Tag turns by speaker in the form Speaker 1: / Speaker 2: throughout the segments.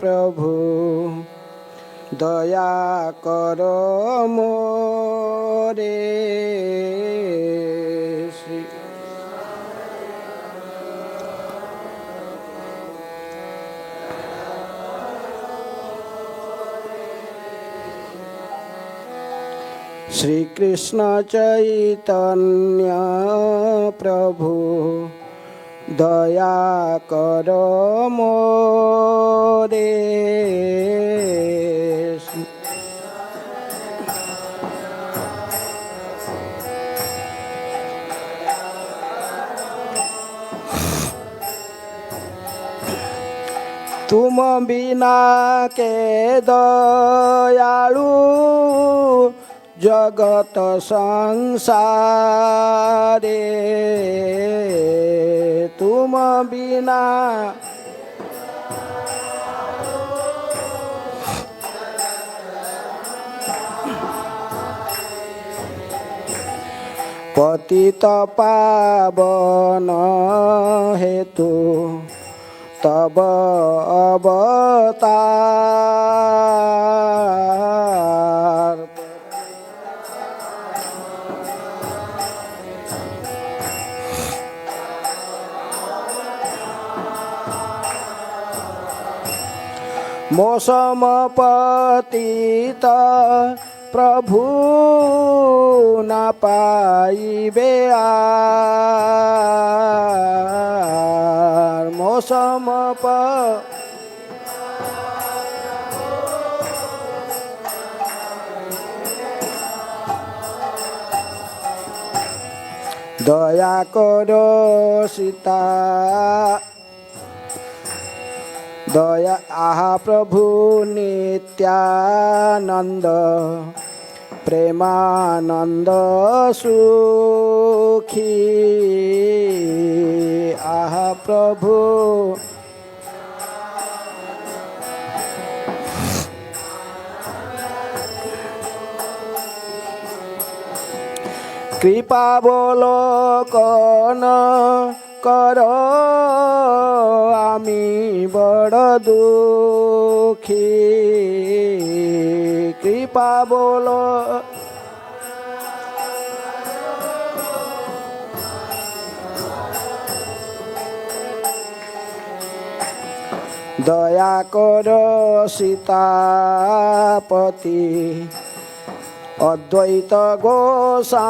Speaker 1: प्रभु दया करो मोरे। श्री कृष्ण चैतन्य प्रभु दया करो मोरे। तुम बिना के दयालु जगत संसारे। तुम बिना पतित पावन हेतु तब अवतार। मौसम पतित प्रभु न पाइबे आर। मौसम दया करो सीता दया आहा प्रभु नित्यानंद प्रेमानंद सुखी। आहा प्रभु कृपा अवलोकन करो आमी बड़ दुखी। कृपा बोलो दया करो सीतापति अद्वैत गोसाई।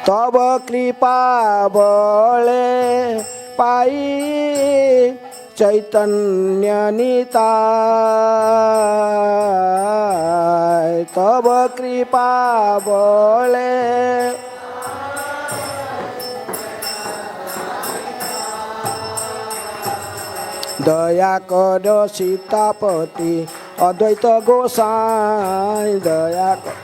Speaker 1: तब कृपा बले पाई चैतन्य निताय। तब कृपा बले दया करो सीतापति अद्वैत गोसाई। दया कर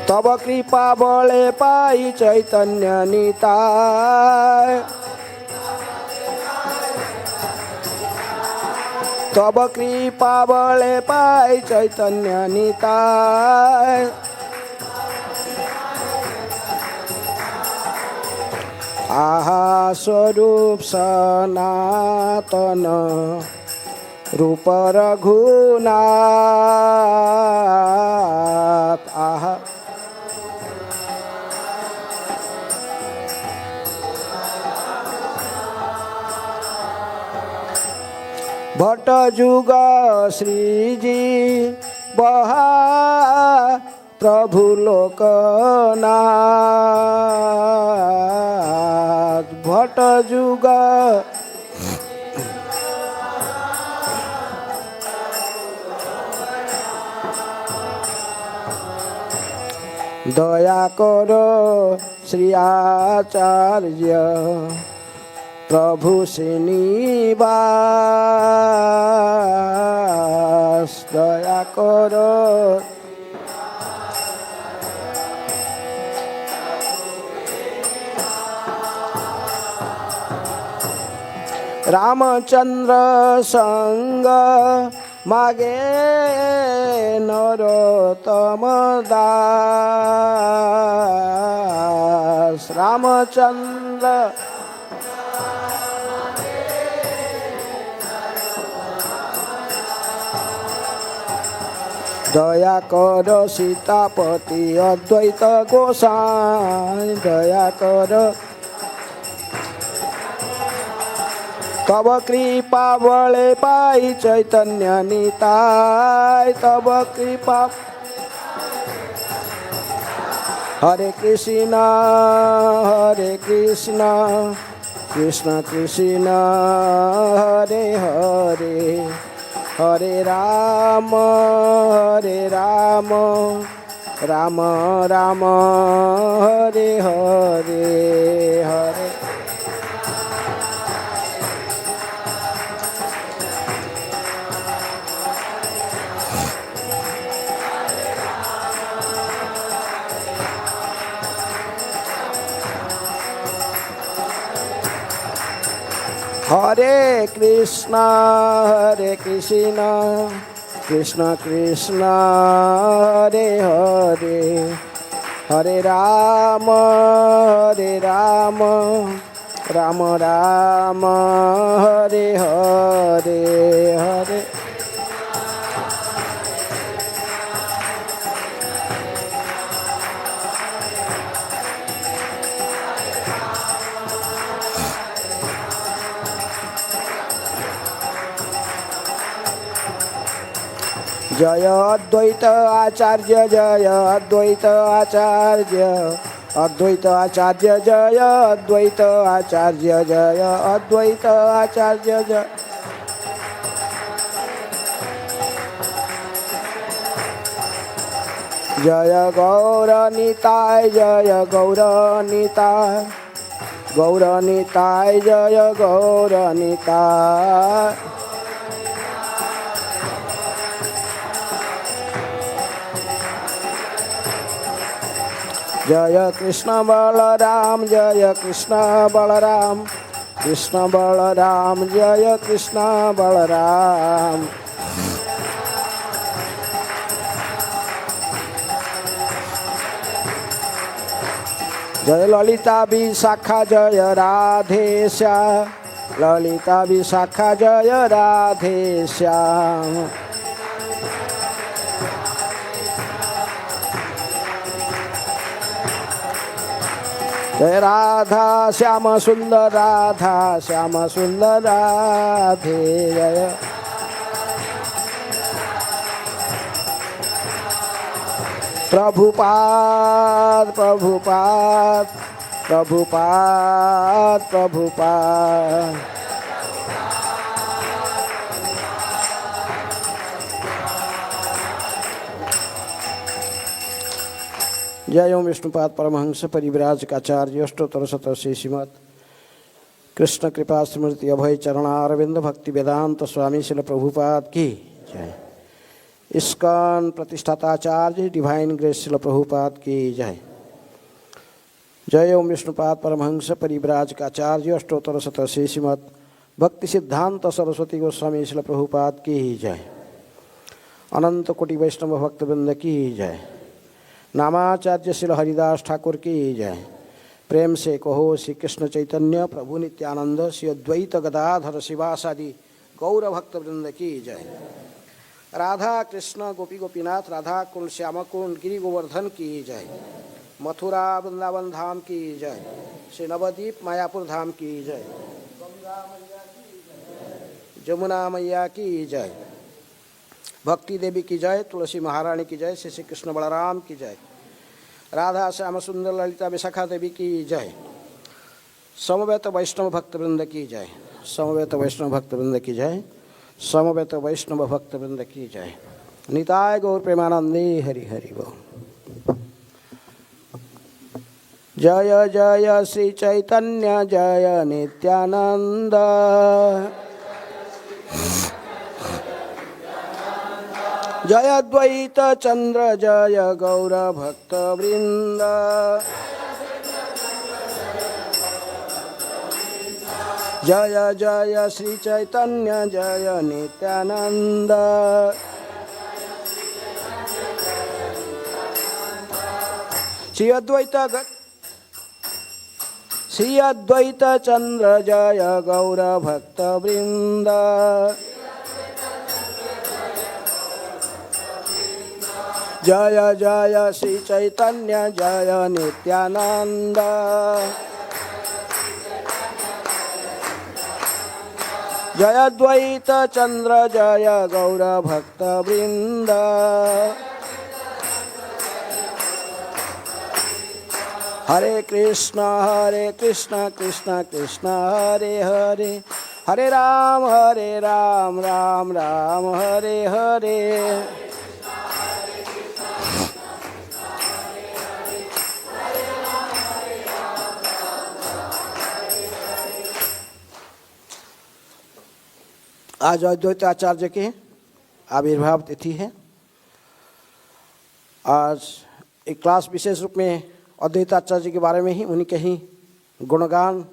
Speaker 1: तब कृपा बले पाई चैतन्य निताय। तब कृपा बले पाई चैतन्य निताय। आहा स्वरूप सनातन रूप रघुनाथ। आहा भट्ट जुग श्रीजी बहा प्रभु लोकनाथ। भट्ट जुग दया करो श्री आचार्य प्रभु श्रीनिवास। दया करो रामचंद्र संग मागे नरोत्तम दास। रामचंद्र दया कर सीतापति अद्वैत गोसाई। दया कर तब कृपा बले पाई चैतन्य निताय। तब कृपा हरे कृष्ण कृष्ण कृष्ण हरे हरे, हरे राम राम राम हरे हरे हरे। हरे कृष्ण कृष्ण कृष्ण हरे हरे, हरे राम राम राम हरे हरे हरे। जय अद्वैत आचार्य, जय अद्वैत आचार्य, अद्वैत आचार्य जय अद्वैत आचार्य, जय अद्वैत आचार्य जय। जय गौरनिताय, जय गौरनिताय, गौरनिताय जय गौरनिताय। जय कृष्ण बलराम, जय कृष्ण बलराम, कृष्ण बलराम जय कृष्ण बलराम। जय ललिता विशाखा जय राधे श्याम, ललिता विशाखा जय राधे श्याम। जय राधा श्याम सुंदर, राधा श्याम सुंदर राधे जय। प्रभुपाद प्रभुपाद प्रभुपाद प्रभुपाद। जय ओम विष्णुपाद परमहंस परिव्राजकाचार्य अष्टोत्तर शतश्री श्रीमद् कृष्ण कृपा स्मृति अभय चरणारविंद भक्ति वेदांत स्वामी श्रील प्रभुपाद की जय। इस्कॉन प्रतिष्ठाताचार्य डिवाइन ग्रेस श्रील प्रभुपाद की जय। जय ओम विष्णुपाद परमहंस परिव्राजकाचार्य अष्टोत्तर शतश्री श्रीमद् भक्ति सिद्धांत सरस्वती गोस्वामी श्रील प्रभुपाद की जय। अनंत कोटि वैष्णव भक्तवृंद की जय। नामाचार्य श्री हरिदास ठाकुर की जय। प्रेम से कहो श्री कृष्ण चैतन्य प्रभु नित्यानंद श्री अद्वैत गदाधर शिवासादि गौर भक्तवृंद की जय। राधा कृष्ण गोपी गोपीनाथ राधा कुंड श्याम कुंड गिरि गोवर्धन की जय। मथुरा वृंदावन धाम की जय। श्री नवद्वीप मायापुर धाम की जय। गंगा मैया की जय। जमुना मैया की जय। भक्ति देवी की जय। तुलसी महारानी की जय। श्री कृष्ण बलराम की जय। राधा श्याम सुंदर ललिता विशाखा देवी की जय। समवेत वैष्णव भक्तवृंद की जय। समवेत वैष्णव भक्तवृंद की जय। समवेत वैष्णव भक्तवृंद की जय। निताय गौर प्रेमानंदे हरि हरि बोल। जय जय श्री चैतन्य जय नित्यानंद। जय अद्वैत चंद्र जय गौर भक्त वृंद। जय जय श्री चैतन्य जय नित्यानंद। श्री अद्वैत चंद्र जय गौर भक्त वृंद। जय जय श्री चैतन्य जय नित्यानंद। जय अद्वैत चंद्र जय गौर भक्त वृंद। हरे कृष्ण कृष्ण कृष्ण हरे हरे, हरे राम राम राम हरे हरे। आज अद्वैत आचार्य के आविर्भाव तिथि है। आज एक क्लास विशेष रूप में अद्वैत आचार्य के बारे में ही, उन्हीं के ही गुणगान,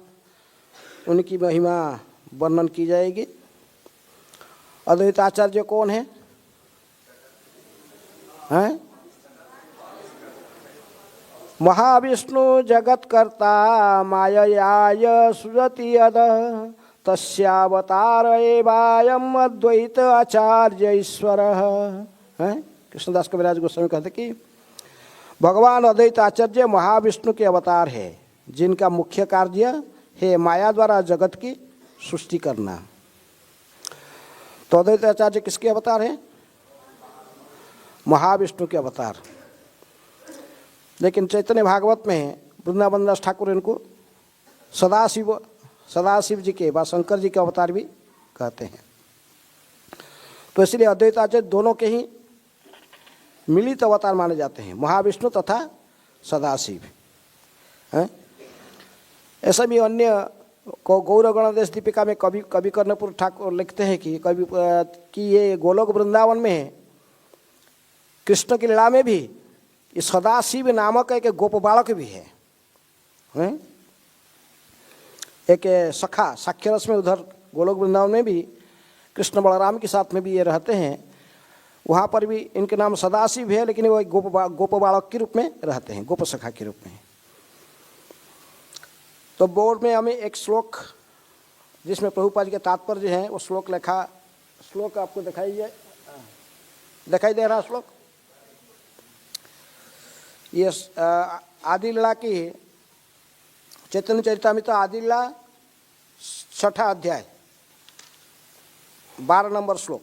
Speaker 1: उनकी महिमा वर्णन की जाएगी। अद्वैत आचार्य कौन है? हैं? महाविष्णु जगत्कर्ता माययाय सृजति यद तस्यावतार एवायम अद्वैत आचार्य ईश्वर है। कृष्णदास कविराज गोस्वामी कहते कि भगवान अद्वैत आचार्य महाविष्णु के अवतार है, जिनका मुख्य कार्य है माया द्वारा जगत की सृष्टि करना। तो अद्वैत आचार्य किसके अवतार है? महाविष्णु के अवतार। लेकिन चैतन्य भागवत में वृंदावन दास ठाकुर इनको सदाशिव जी के व शंकर जी के अवतार भी कहते हैं। तो इसलिए अद्वैत आचार्य दोनों के ही मिलित अवतार माने जाते हैं, महाविष्णु तथा सदाशिव हैं। ऐसा भी अन्य को गौर गणदेश दीपिका में कवि कर्णपुर ठाकुर लिखते हैं कि ये गोलोक वृंदावन में कृष्ण की लीला में भी ये सदाशिव नामक एक गोप बालक भी है, हैं? एक सखा साक्ष्यरस में उधर गोलोक वृंदावन में भी कृष्ण बलराम के साथ में भी ये रहते हैं। वहाँ पर भी इनके नाम सदाशिव है, लेकिन वो गोप बालक के रूप में रहते हैं, गोप सखा के रूप में। तो बोर्ड में हमें एक श्लोक जिसमें प्रभुपाद जी के तात्पर्य है वो श्लोक लिखा, श्लोक आपको दिखाई दे रहा श्लोक। ये आदि लीला की चैतन्य चरितामृत आदि लीला 6ठा अध्याय 12 नंबर श्लोक।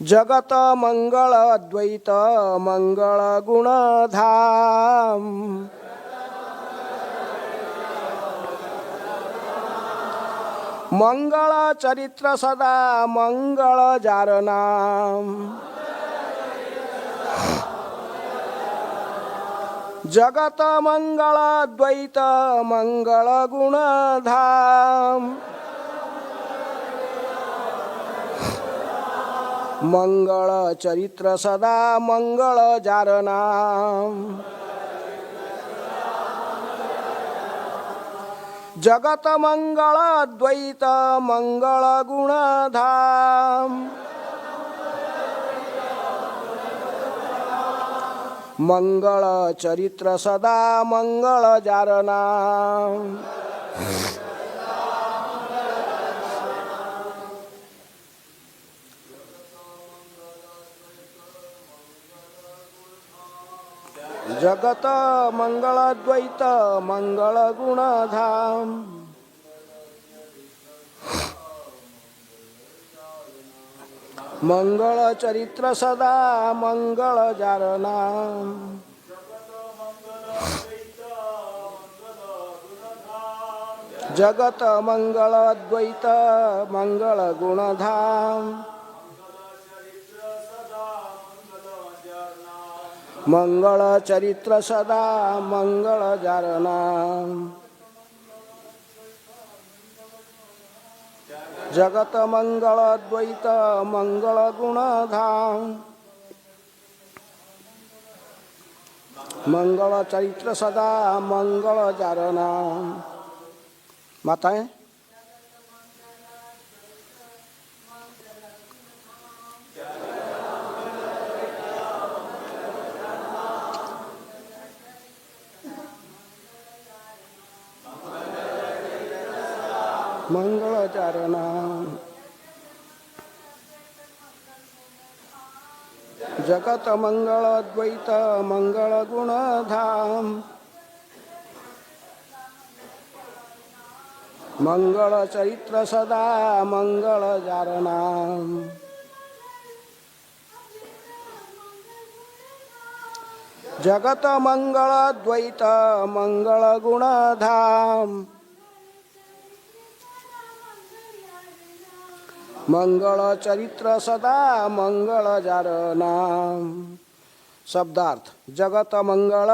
Speaker 1: जगत मंगल अद्वैत मंगल गुण धाम, मंगल चरित्र सदा मंगल जार नाम। जगत मंगल अद्वैत मंगल गुण धाम, मंगल चरित्र सदा मंगल जार नाम। जगत मंगल अद्वैत मंगल गुण धाम, मंगल चरित्र सदा मंगल जार नाम। जगत मंगल अद्वैत मंगल गुण धाम, मंगल चरित्र सदा मंगल जार नाम। जगत मंगल अद्वैत मंगल गुण धाम, मंगल चरित्र सदा मंगल जार नाम। जगत मंगल अद्वैत मंगल गुण धाम, मंगल चरित्र सदा मंगल जारना। माताएं मंगल चारणा। जगत मंगल द्वैत मंगल गुण धाम। मंगल चरित्र सदा मंगल जारणा। जगत मंगल द्वैत मंगल गुण धाम। मंगल चरित्र सदा मंगल जारना। शब्दार्थ जगत मंगल,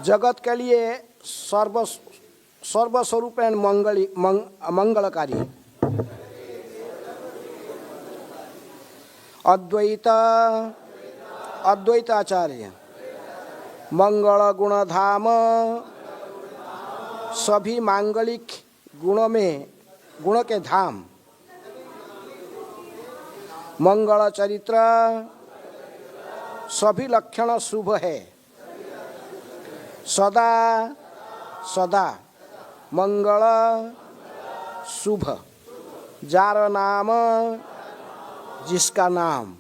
Speaker 1: जगत के लिए सर्वस्वरूप मंगलकारी। अद्वैत अद्वैताचार्य। मंगल गुण धाम, सभी मांगलिक गुणों में गुण के धाम। मंगल चरित्र, सभी लक्षण शुभ है। सदा सदा मंगल शुभ। जार नाम, जिसका नाम।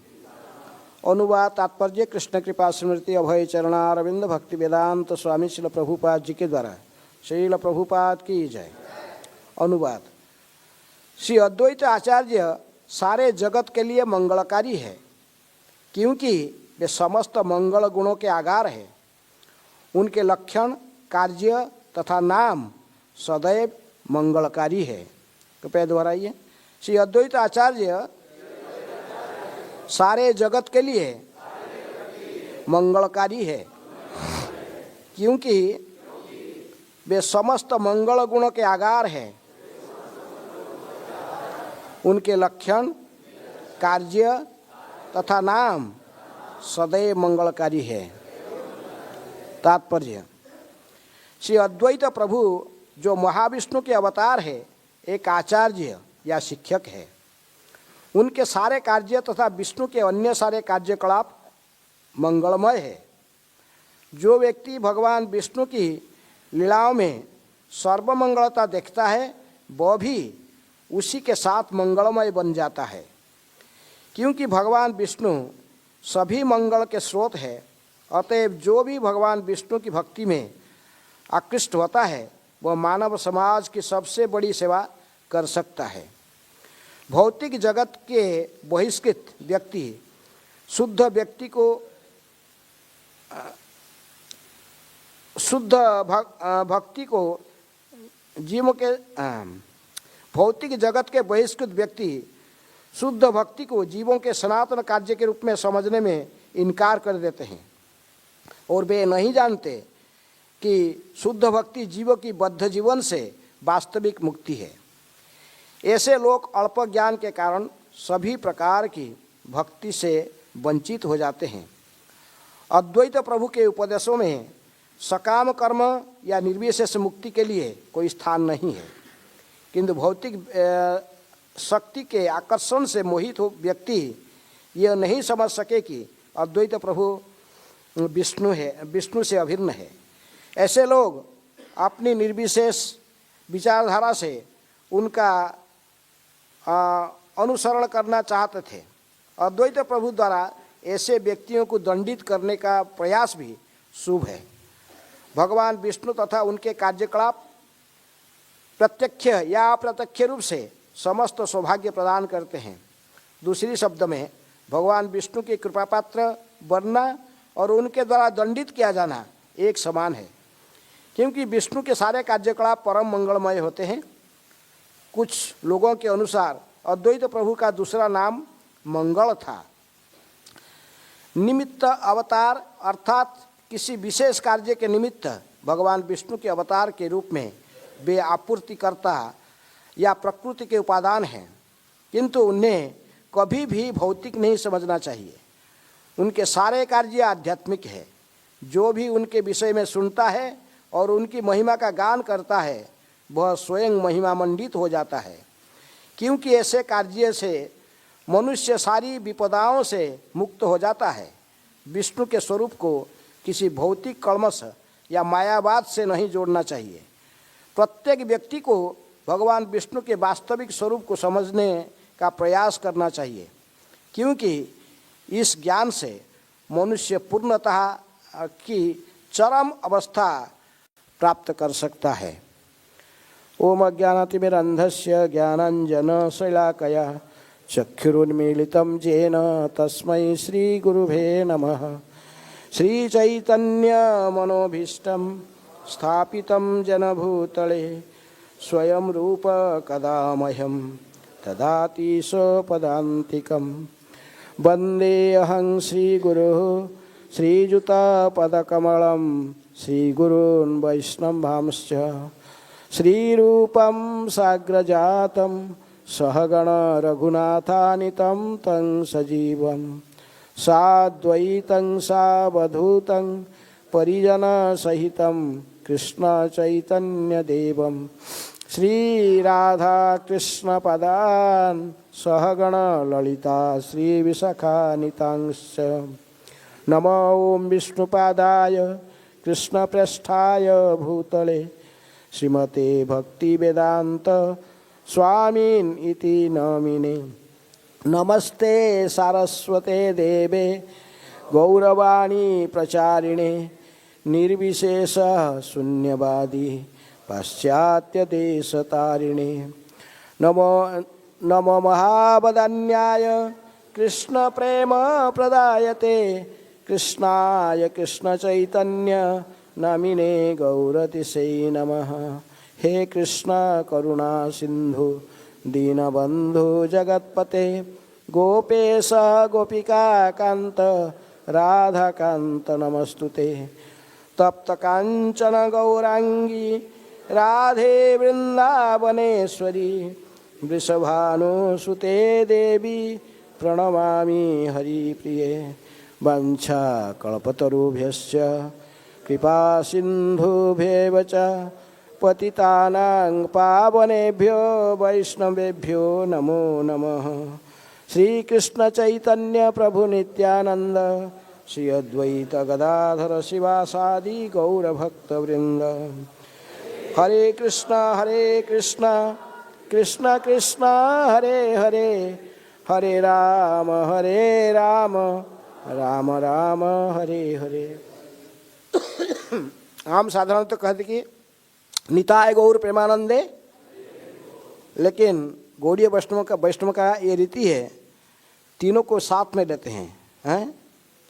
Speaker 1: अनुवाद तात्पर्य कृष्ण कृपा स्मृति अभय चरणारविंद भक्ति वेदांत स्वामी श्रील प्रभुपाद जी के द्वारा। श्रील प्रभुपाद की जय। अनुवाद श्री अद्वैत आचार्य सारे जगत के लिए मंगलकारी है, क्योंकि वे समस्त मंगल गुणों के आगार है। उनके लक्षण, कार्य तथा नाम सदैव मंगलकारी है। कृपया दोहराइए। श्री अद्वैत आचार्य सारे जगत के लिए मंगलकारी है, क्योंकि वे समस्त मंगल गुणों के आगार है। उनके लक्षण, कार्य तथा नाम सदैव मंगलकारी है। तात्पर्य श्री अद्वैत प्रभु जो महाविष्णु के अवतार है, एक आचार्य या शिक्षक है। उनके सारे कार्य तथा विष्णु के अन्य सारे कार्यकलाप मंगलमय है। जो व्यक्ति भगवान विष्णु की लीलाओं में सर्वमंगलता देखता है, वह भी उसी के साथ मंगलमय बन जाता है, क्योंकि भगवान विष्णु सभी मंगल के स्रोत है। अतएव जो भी भगवान विष्णु की भक्ति में आकृष्ट होता है, वह मानव समाज की सबसे बड़ी सेवा कर सकता है। भौतिक जगत के बहिष्कृत व्यक्ति शुद्ध व्यक्ति को शुद्ध भक्ति को जीवों के भौतिक जगत के बहिष्कृत व्यक्ति शुद्ध भक्ति को जीवों के सनातन कार्य के रूप में समझने में इनकार कर देते हैं, और वे नहीं जानते कि शुद्ध भक्ति जीवों की बद्ध जीवन से वास्तविक मुक्ति है। ऐसे लोग अल्प ज्ञान के कारण सभी प्रकार की भक्ति से वंचित हो जाते हैं। अद्वैत प्रभु के उपदेशों में सकाम कर्म या निर्विशेष मुक्ति के लिए कोई स्थान नहीं है, किंतु भौतिक शक्ति के आकर्षण से मोहित हो व्यक्ति यह नहीं समझ सके कि अद्वैत प्रभु विष्णु से अभिन्न है। ऐसे लोग अपनी निर्विशेष विचारधारा से उनका अनुसरण करना चाहते थे। अद्वैत प्रभु द्वारा ऐसे व्यक्तियों को दंडित करने का प्रयास भी शुभ है। भगवान विष्णु तथा उनके कार्यकलाप प्रत्यक्ष या अप्रत्यक्ष रूप से समस्त सौभाग्य प्रदान करते हैं। दूसरी शब्द में भगवान विष्णु के कृपा पात्र बनना और उनके द्वारा दंडित किया जाना एक समान है, क्योंकि विष्णु के सारे कार्यकलाप परम मंगलमय होते हैं। कुछ लोगों के अनुसार अद्वैत प्रभु का दूसरा नाम मंगल था। निमित्त अवतार अर्थात किसी विशेष कार्य के निमित्त भगवान विष्णु के अवतार के रूप में वे आपूर्तिकर्ता या प्रकृति के उपादान हैं, किंतु उन्हें कभी भी भौतिक नहीं समझना चाहिए। उनके सारे कार्य आध्यात्मिक है। जो भी उनके विषय में सुनता है और उनकी महिमा का गान करता है वह स्वयं महिमा मंडित हो जाता है, क्योंकि ऐसे कार्य से मनुष्य सारी विपदाओं से मुक्त हो जाता है। विष्णु के स्वरूप को किसी भौतिक कल्मश या मायावाद से नहीं जोड़ना चाहिए। प्रत्येक व्यक्ति को भगवान विष्णु के वास्तविक स्वरूप को समझने का प्रयास करना चाहिए, क्योंकि इस ज्ञान से मनुष्य पूर्णतः की चरम अवस्था प्राप्त कर सकता है। ओम अज्ञानातिमिरन्धस्य ज्ञानाञ्जनशलाकया चक्षुरुन्मीलितं येन तस्मै श्रीगुरुवे नमः। श्रीचैतन्यमनोभीष्टं स्थापितं जनभूतले स्वयं रूप कदा मह्यं ददाति स्वपदान्तिकं। वन्देऽहं श्रीगुरुः श्रीयुतपदकमलं श्रीगुरून् वैष्णवांश्च श्रीरूपं साग्रजातं सहगण रघुनाथानितं तं सजीवं साद्वैतं सावधूतं परिजनसहितं कृष्णचैतन्यदेवं श्रीराधाकृष्णपदान् सहगण ललिता श्रीविशाखान्वितांश्च। नमो ओं विष्णुपादाय कृष्णप्रेष्ठाय भूतले श्रीमते भक्तिवेदांत स्वामिन् इति नामिने। नमस्ते सारस्वते देवे गौरवाणी प्रचारिणे निर्विशेष शून्यवादी पाश्चात्य देशतारिणे। नमो महावदन्याय कृष्ण प्रेम प्रदायते कृष्णाय कृष्ण चैतन्य नामिने गौरतिसे नमः। हे कृष्ण करुणा सिंधु दीनबंधु जगत्पते गोपेश गोपिका कांत राधा कांत नमस्तुते। तप्त कांचन गौरांगी राधे वृंदावनेश्वरी वृषभानुसुते देवी प्रणमामि हरिप्रिये। वंशा कल्पतरुभ्यश्च कृपा सिन्धुभ्येव च पतितानां पावनेभ्यो वैष्णवेभ्यो नमो नमः। श्री कृष्ण चैतन्य प्रभु नित्यानंद श्री अद्वैत गदाधर शिवासादि गौरभक्तवृंद। हरे कृष्णा कृष्ण कृष्ण हरे हरे हरे राम राम राम हरे हरे। हम साधारणतः कहते कि निताय गौर प्रेमानंदे, लेकिन गौड़ीय वैष्णव का ये रीति है, तीनों को साथ में लेते हैं।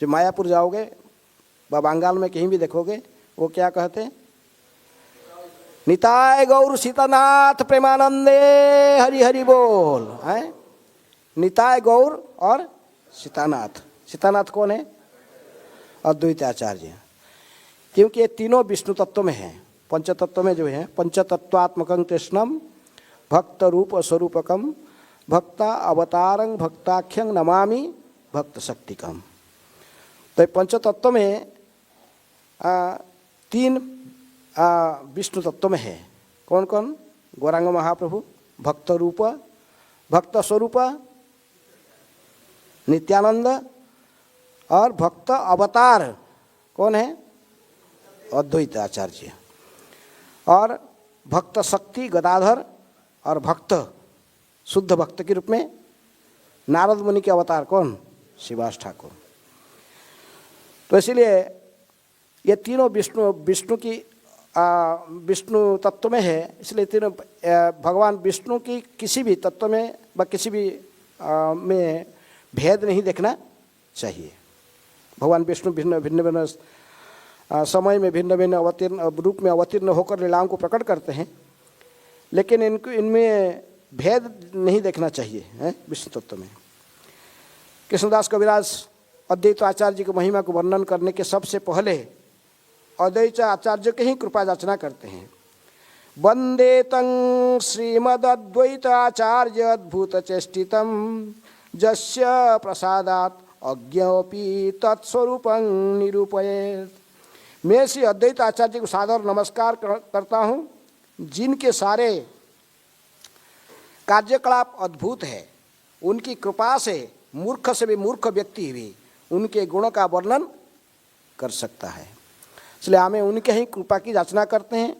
Speaker 1: जो मायापुर जाओगे व बंगाल में कहीं भी देखोगे वो क्या कहते हैं? निताय गौर सीतानाथ प्रेमानंदे हरि हरि बोल है। निताय गौर और सीतानाथ। सीतानाथ कौन है? अद्वैत आचार्य। क्योंकि ये तीनों विष्णु तत्व में हैं, पंचतत्व में जो है। पंचतत्वात्मकं कृष्णम भक्त रूप स्वरूपकम भक्ता अवतारं भक्ताख्यं नमामि भक्त शक्तिकम। तो पंचतत्व में तीन विष्णु तत्व में है। कौन कौन? गौरांग महाप्रभु भक्त रूप भक्त स्वरूप नित्यानंद, और भक्त अवतार कौन है? अद्वैत आचार्य। और भक्त शक्ति गदाधर, और भक्त शुद्ध भक्त के रूप में नारद मुनि के अवतार कौन? शिवास ठाकुर। तो इसलिए ये तीनों विष्णु की विष्णु तत्व में है। इसलिए तीनों भगवान विष्णु की किसी भी तत्व में व किसी भी में भेद नहीं देखना चाहिए। भगवान विष्णु भिन्न भिन्न समय में भिन्न भिन्न अवतीर्ण रूप में अवतीर्ण होकर लीलाओं को प्रकट करते हैं, लेकिन इनमें भेद नहीं देखना चाहिए है विष्णु तत्व में। कृष्णदास कविराज अद्वैत आचार्य जी की महिमा को वर्णन करने के सबसे पहले अद्वैत आचार्य के ही कृपा याचना करते हैं। वंदे तं श्रीमद्वैत आचार्य अद्भुत चेष्टितं जस्य प्रसादात् अज्ञोऽपि तत्स्वरूपं निरूपयेत्। मैं श्री अद्वैत आचार्य जी को सादर नमस्कार करता हूँ, जिनके सारे कार्यकलाप अद्भुत है। उनकी कृपा से मूर्ख से भी मूर्ख व्यक्ति भी उनके गुणों का वर्णन कर सकता है। इसलिए हमें उनके ही कृपा की याचना करते हैं।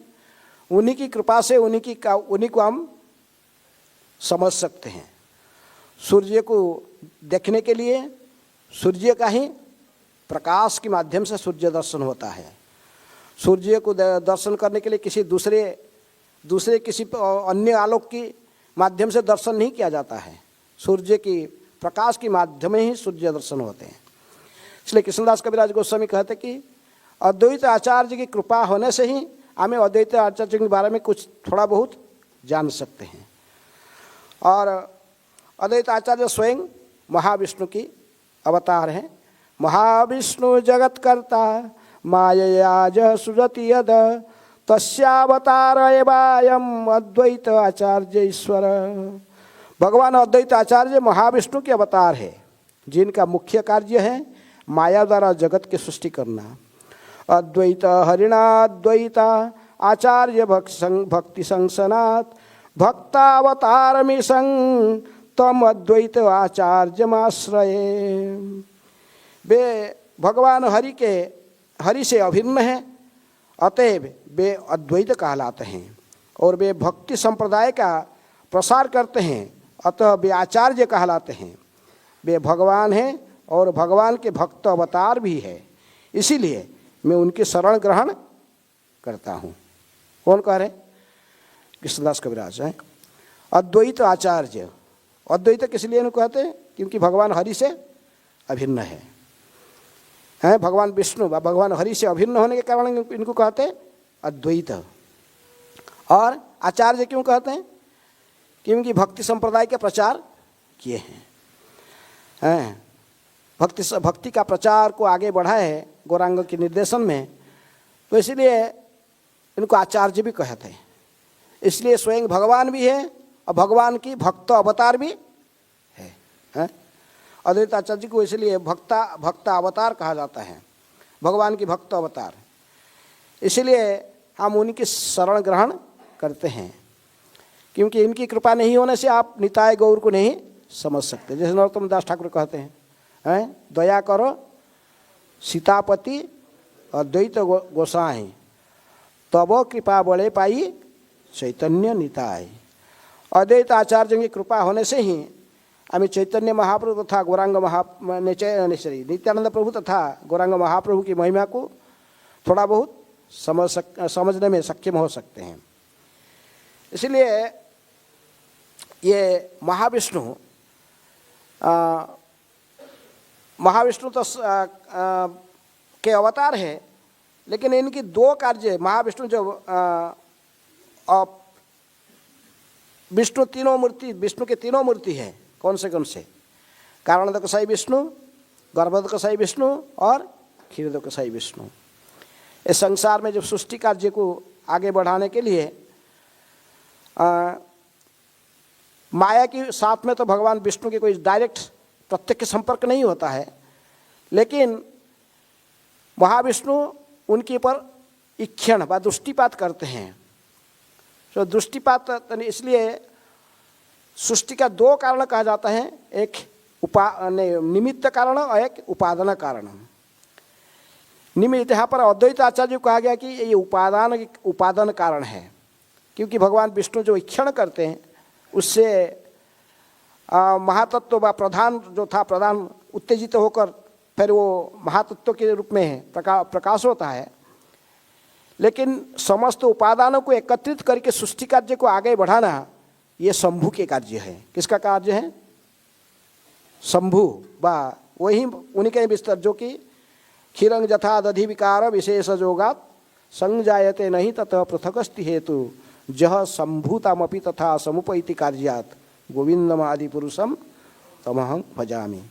Speaker 1: उन्हीं की कृपा से उन्हीं को हम समझ सकते हैं। सूर्य को देखने के लिए सूर्य का ही प्रकाश के माध्यम से सूर्य दर्शन होता है। सूर्य को दर्शन करने के लिए किसी दूसरे किसी अन्य आलोक की माध्यम से दर्शन नहीं किया जाता है। सूर्य की प्रकाश के माध्यम ही सूर्य दर्शन होते हैं। इसलिए कृष्णदास कविराज गोस्वामी कहते कि अद्वैत आचार्य की कृपा होने से ही हमें अद्वैत आचार्य के बारे में कुछ थोड़ा बहुत जान सकते हैं। और अद्वैत आचार्य स्वयं महाविष्णु की अवतार हैं। महाविष्णु जगत्कर्ता मायया सृजति यद तस्यावतार एवायम अद्वैत आचार्य ईश्वर। भगवान अद्वैत आचार्य महाविष्णु के अवतार है, जिनका मुख्य कार्य है माया द्वारा जगत की सृष्टि करना। अद्वैत हरिणाद्वैता आचार्य भक्ति संसनात् भक्तावतारमिसं तम अद्वैत आचार्यमाश्रये। वे भगवान हरि से अभिन्न हैं, अतएव वे अद्वैत कहलाते हैं। और वे भक्ति संप्रदाय का प्रसार करते हैं, अतः वे आचार्य कहलाते हैं। वे भगवान हैं और भगवान के भक्त अवतार भी है, इसीलिए मैं उनकी शरण ग्रहण करता हूँ। कौन कह रहे? कृष्णदास कविराज हैं। अद्वैत आचार्य, अद्वैत किस लिए इनको कहते हैं? क्योंकि भगवान हरि से अभिन्न है। भगवान विष्णु व भगवान हरि से अभिन्न होने के कारण इनको कहते हैं अद्वैत। और आचार्य क्यों कहते हैं? क्योंकि भक्ति संप्रदाय के प्रचार किए हैं। भक्ति का प्रचार को आगे बढ़ा है गौरांग के निर्देशन में, तो इसलिए इनको आचार्य भी कहते हैं। इसलिए स्वयं भगवान भी है और भगवान की भक्त अवतार भी है। अद्वैत आचार्य को इसलिए भक्त अवतार कहा जाता है, भगवान की भक्त अवतार। इसलिए हम उनकी शरण ग्रहण करते हैं, क्योंकि इनकी कृपा नहीं होने से आप निताय गौर को नहीं समझ सकते। जैसे नरोत्तम दास ठाकुर कहते हैं, दया करो सीतापति अद्वैत गोसाई, तब कृपा बड़े पाई चैतन्य निताय। अद्वैत आचार्य की कृपा होने से ही हमें चैतन्य महाप्रभु तथा गौरांग नित्यानंद प्रभु तथा गौरांग महाप्रभु की महिमा को थोड़ा बहुत समझने में सक्षम हो सकते हैं। इसलिए ये महाविष्णु तो के अवतार है, लेकिन इनकी दो कार्य महाविष्णु जो विष्णु के तीनों मूर्ति हैं। कौन से? कारणद कसाई विष्णु, गर्भद कसाई विष्णु और क्षीरद कसाई विष्णु। इस संसार में जब सृष्टि कार्य को आगे बढ़ाने के लिए माया के साथ में तो भगवान विष्णु के कोई डायरेक्ट प्रत्यक्ष संपर्क नहीं होता है, लेकिन महाविष्णु उनके ऊपर ईक्षण व दृष्टिपात करते हैं। तो दृष्टिपात इसलिए सृष्टि का दो कारण कहा जाता है, एक निमित्त कारण और एक उपादान कारण। निमित्त यहाँ पर अद्वैत आचार्य को कहा गया कि ये उपादान कारण है, क्योंकि भगवान विष्णु जो ईक्षण करते हैं उससे महातत्व व प्रधान उत्तेजित होकर फिर वो महातत्व के रूप में प्रकाश होता है। लेकिन समस्त उपादानों को एकत्रित करके सृष्टि कार्य को आगे बढ़ाना ये शंभु के कार्य है। किसका कार्य है? शंभु व वही उन्हीं के विस्तार, जो कि क्षीरं यथा दधि विकार विशेष जोगात संजायते नहीं ततः पृथकस्ति हेतु जह संभूतमपि तथा समुपैति कार्यात गोविंदम आदि पुरुषम तमहं भजामि।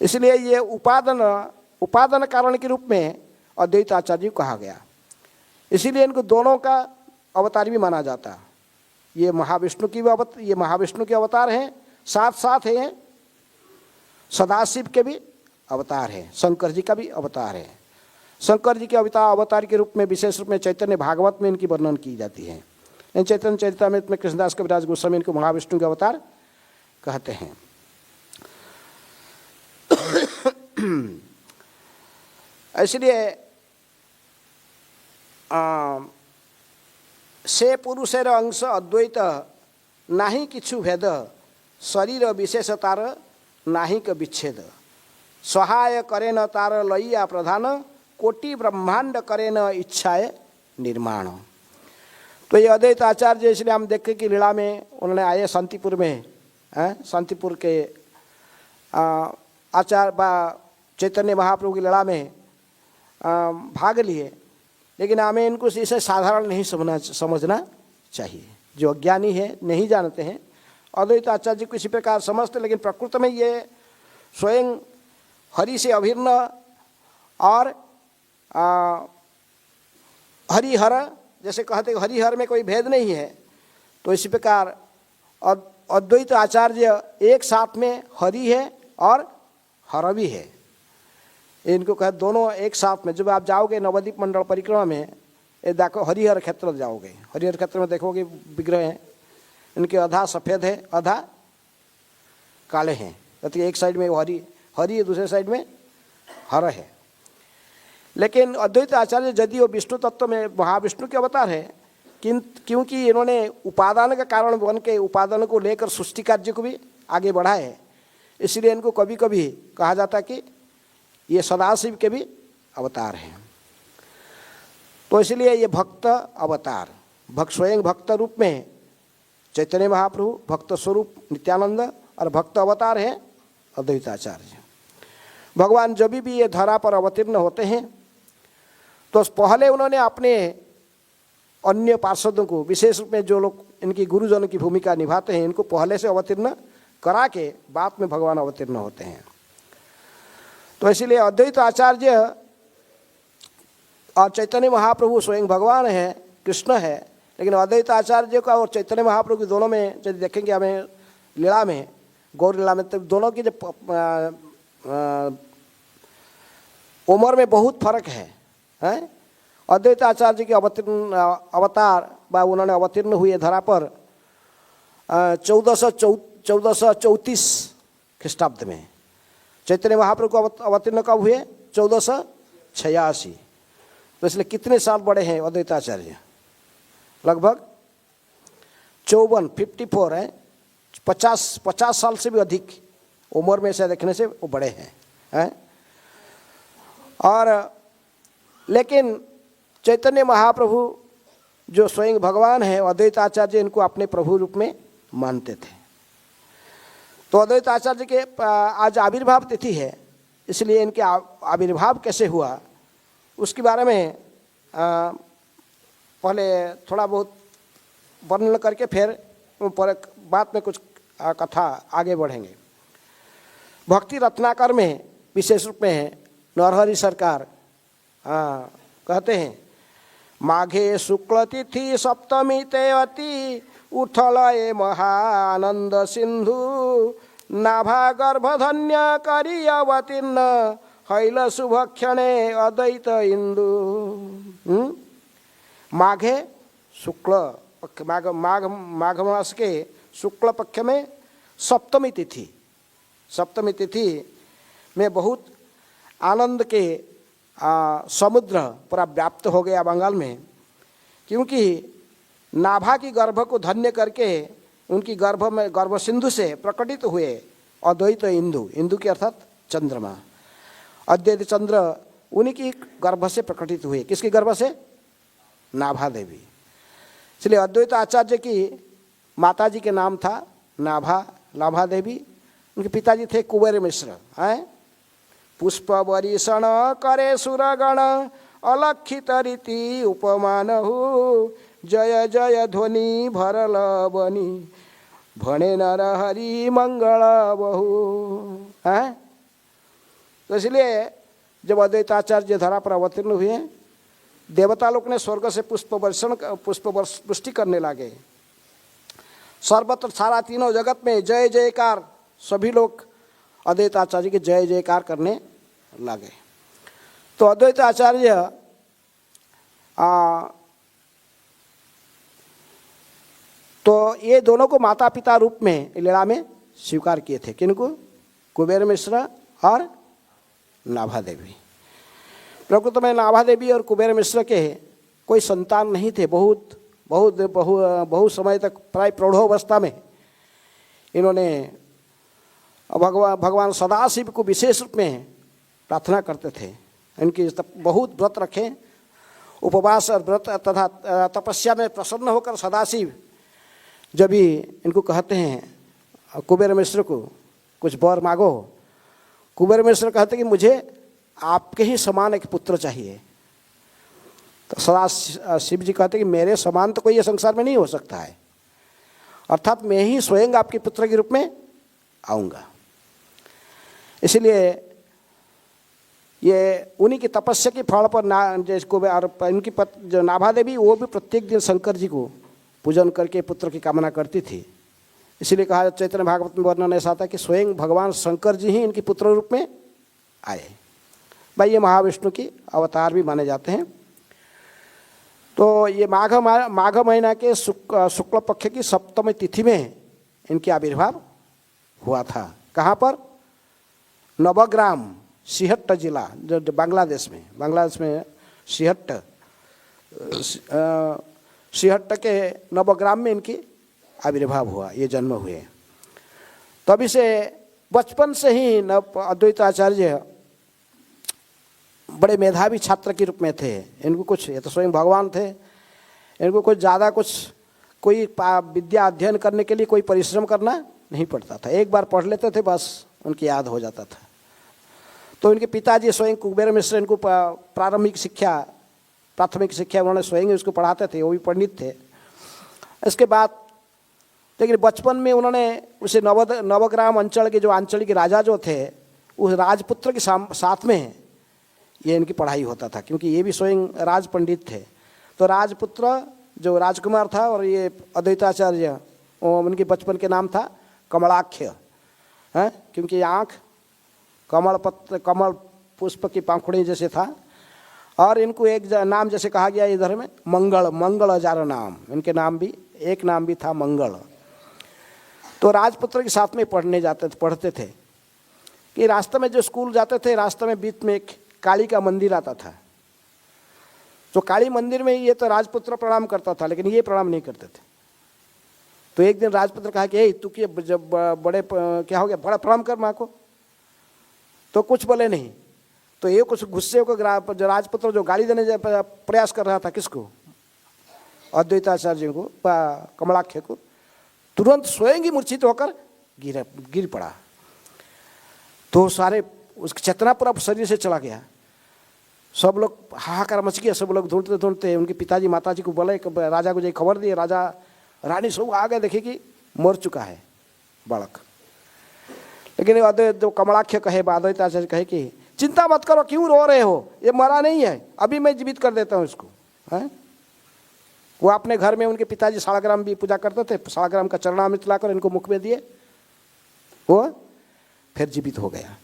Speaker 1: इसलिए ये उपादान कारण के रूप में अद्वैत आचार्य को कहा गया। इसीलिए इनको दोनों का अवतार भी माना जाता। ये महाविष्णु के अवतार हैं, साथ साथ हैं सदाशिव के भी अवतार हैं, शंकर जी का भी अवतार है। शंकर जी के अवतार के रूप में विशेष रूप में चैतन्य भागवत में इनकी वर्णन की जाती है। इन चैतन्य चरितामृत में कृष्णदास कविराज गोस्वामी इनको महाविष्णु के अवतार कहते हैं। इसलिए से पुरुषेर अंश अद्वैत नाही किछु भेद, शरीर विशेषतार नाहिक विच्छेद, सहाय करेन तार लइया प्रधान, कोटि ब्रह्मांड करेन इच्छाए निर्माण। तो ये अद्वैत आचार्य इसलिए हम देखें कि लीला में उन्होंने आए शांतिपुर में, शांतिपुर के आचार्य चैतन्य महाप्रभु की लीला में भाग लिए, लेकिन हमें इनको इसे साधारण नहीं समझना चाहिए। जो अज्ञानी है, नहीं जानते हैं, अद्वैत आचार्य को इसी प्रकार समझते, लेकिन प्रकृति में ये स्वयं हरि से अभिन्न और हरिहर, जैसे कहते हैं हरिहर में कोई भेद नहीं है, तो इसी प्रकार अद्वैत आचार्य एक साथ में हरि है और हर भी है। इनको कहे दोनों एक साथ में। जब आप जाओगे नवद्वीप मंडल परिक्रमा में, ये देखो हरिहर क्षेत्र जाओगे, हरिहर क्षेत्र में देखोगे विग्रह हैं, इनके आधा सफ़ेद है आधा काले हैं, तो एक साइड में हरि है, दूसरे साइड में हर है। लेकिन अद्वैत आचार्य यदि वो विष्णु तत्व में महाविष्णु के अवतार है, क्योंकि इन्होंने उपादान का कारण बन के उपादान को लेकर सृष्टि कार्य को भी आगे बढ़ा है, इसलिए इनको कभी कभी कहा जाता है कि ये सदाशिव के भी अवतार हैं। तो इसलिए ये भक्त अवतार, स्वयं भक्त रूप में चैतन्य महाप्रभु, भक्त स्वरूप नित्यानंद, और भक्त अवतार है अद्वैत आचार्य। भगवान जब भी ये धरा पर अवतीर्ण होते हैं तो पहले उन्होंने अपने अन्य पार्षदों को, विशेष रूप में जो लोग इनकी गुरुजन की भूमिका निभाते हैं, इनको पहले से अवतीर्ण करा के बाद में भगवान अवतीर्ण होते हैं। तो इसलिए अद्वैत आचार्य और चैतन्य महाप्रभु स्वयं भगवान है, कृष्ण है, लेकिन अद्वैत आचार्य का और चैतन्य महाप्रभु की दोनों में यदि देखेंगे हमें लीला में, गौर लीला में, तो दोनों की जो उम्र में बहुत फर्क है। अद्वैत आचार्य के अवतार व उन्होंने अवतीर्ण हुए धरा पर 1434 ख्रीष्टाब्द में। चैतन्य महाप्रभु को अवतीर्ण कब हुए? 1486। तो इसलिए कितने साल बड़े हैं अद्वैत आचार्य? लगभग 54 है, 50 साल से भी अधिक उम्र में से देखने से वो बड़े हैं। और लेकिन चैतन्य महाप्रभु जो स्वयं भगवान है, अद्वैत आचार्य इनको अपने प्रभु रूप में मानते थे। तो अद्वैत आचार्य के आज आविर्भाव तिथि है, इसलिए इनके आविर्भाव कैसे हुआ उसके बारे में पहले थोड़ा बहुत वर्णन करके फिर बाद में कुछ कथा आगे बढ़ेंगे। भक्ति रत्नाकर में विशेष रूप में नरहरि सरकार कहते हैं, माघे शुक्ल तिथि सप्तमी ते अति उठलये महानंद सिंधु, नाभा गर्भधन्य करी अवतीर्ण हैल शुभ क्षणे अद्वैत इंदु। माघे शुक्ल माघ मास के शुक्ल पक्ष में सप्तमी तिथि में बहुत आनंद के समुद्र पूरा व्याप्त हो गया बंगाल में, क्योंकि नाभा की गर्भ को धन्य करके उनकी गर्भ सिंधु से प्रकटित हुए अद्वैत इंदु, इंदु के अर्थात चंद्रमा, अद्वैत चंद्र उन्हीं की गर्भ से प्रकटित हुए। किसकी गर्भ से? नाभा देवी। इसलिए अद्वैत आचार्य की माताजी के नाम था नाभा देवी, उनके पिताजी थे कुबेर मिश्र। पुष्प वरीषण करे सुरगण, अलक्षित रीति उपमान हो, जय जय ध्वनि भरल बनी, भने नर हरि मंगल बहु। तो इसलिए जब अद्वैताचार्य धरा पर अवतीर्ण हुए, देवता लोग ने स्वर्ग से पुष्प वृष्टि करने लगे। सर्वत्र सारा तीनों जगत में जय जयकार, सभी लोग अद्वैताचार्य के जय जयकार करने लगे। तो अद्वैत आचार्य तो ये दोनों को माता पिता रूप में लीला में स्वीकार किए थे। किनको? कुबेर मिश्र और नाभा देवी। प्रकृत में नाभा देवी और कुबेर मिश्र के कोई संतान नहीं थे। बहु समय तक प्राय प्रौढ़ावस्था में इन्होंने भगवान सदाशिव को विशेष रूप में प्रार्थना करते थे। इनकी बहुत व्रत रखे, उपवास और व्रत तथा तपस्या में प्रसन्न होकर सदाशिव जब भी इनको कहते हैं कुबेर मिश्र को कुछ वर मांगो, कुबेर मिश्र कहते कि मुझे आपके ही समान एक पुत्र चाहिए। तो सदा शिव जी कहते कि मेरे समान तो कोई ये संसार में नहीं हो सकता है, अर्थात मैं ही स्वयं आपके पुत्र के रूप में आऊँगा। इसलिए ये उन्हीं की तपस्या के फल पर जिसको इनकी जो नाभा देवी वो भी प्रत्येक दिन शंकर जी को पूजन करके पुत्र की कामना करती थी। इसलिए कहा चैतन्य भागवत में वर्णन ऐसा था कि स्वयं भगवान शंकर जी ही इनकी पुत्र रूप में आए। भाई ये महाविष्णु की अवतार भी माने जाते हैं। तो ये माघ महीना के शुक्ल पक्ष की सप्तमी तिथि में इनकी आविर्भाव हुआ था। कहाँ पर? नवग्राम, सिहट्ट जिला, जो बांग्लादेश में सिहट्ट के नवग्राम में इनकी आविर्भाव हुआ, ये जन्म हुए। तभी से बचपन से ही अद्वैत आचार्य बड़े मेधावी छात्र के रूप में थे। इनको कुछ, ये तो स्वयं भगवान थे, इनको कुछ ज़्यादा कोई विद्या अध्ययन करने के लिए कोई परिश्रम करना नहीं पड़ता था। एक बार पढ़ लेते थे, बस उनकी याद हो जाता था। तो इनके पिताजी स्वयं कुबेर मिश्र इनको प्राथमिक शिक्षा उन्होंने स्वयं उसको पढ़ाते थे, वो भी पंडित थे। इसके बाद लेकिन बचपन में उन्होंने उसे नवग्राम अंचल के जो आंचलिक राजा जो थे, उस राजपुत्र के साथ में ये इनकी पढ़ाई होता था, क्योंकि ये भी स्वयं राज पंडित थे। तो राजपुत्र जो राजकुमार था और ये अद्वैताचार्य, उनके बचपन के नाम था कमलाख्य, है, क्योंकि आँख कमल पुष्प की पंखुड़ी जैसे था। और इनको एक नाम जैसे कहा गया इधर में मंगल हजार नाम, इनके नाम भी एक नाम भी था मंगल। तो राजपुत्र के साथ में पढ़ते थे कि रास्ते में जो स्कूल जाते थे, रास्ते में बीच में एक काली का मंदिर आता था। तो काली मंदिर में ये तो राजपुत्र प्रणाम करता था, लेकिन ये प्रणाम नहीं करते थे। तो एक दिन राजपुत्र कहा कि तू जब बड़े क्या हो गया, बड़ा प्रणाम कर माँ को। तो कुछ बोले नहीं। तो ये कुछ गुस्से होकर जो राजपुत्र जो गाली देने प्रयास कर रहा था, किसको? अद्वैताचार्य को, कमलाख्य को, तुरंत स्वयं ही मूर्छित होकर गिर पड़ा। तो सारे उसकी चेतना पूरा शरीर से चला गया। सब लोग हाहाकार मच गया। सब लोग ढूंढते उनके पिताजी माताजी को बोले, राजा को जाए खबर दिए। राजा रानी सब आ गए, देखे कि मर चुका है बालक। लेकिन जो कमलाख्य कहे, अद्वैताचार्य कहे कि चिंता मत करो, क्यों रो रहे हो, ये मरा नहीं है, अभी मैं जीवित कर देता हूँ इसको। है वो अपने घर में उनके पिताजी सालग्राम भी पूजा करते थे, सालग्राम का चरणामृत लाकर इनको मुख में दिए, वो फिर जीवित हो गया।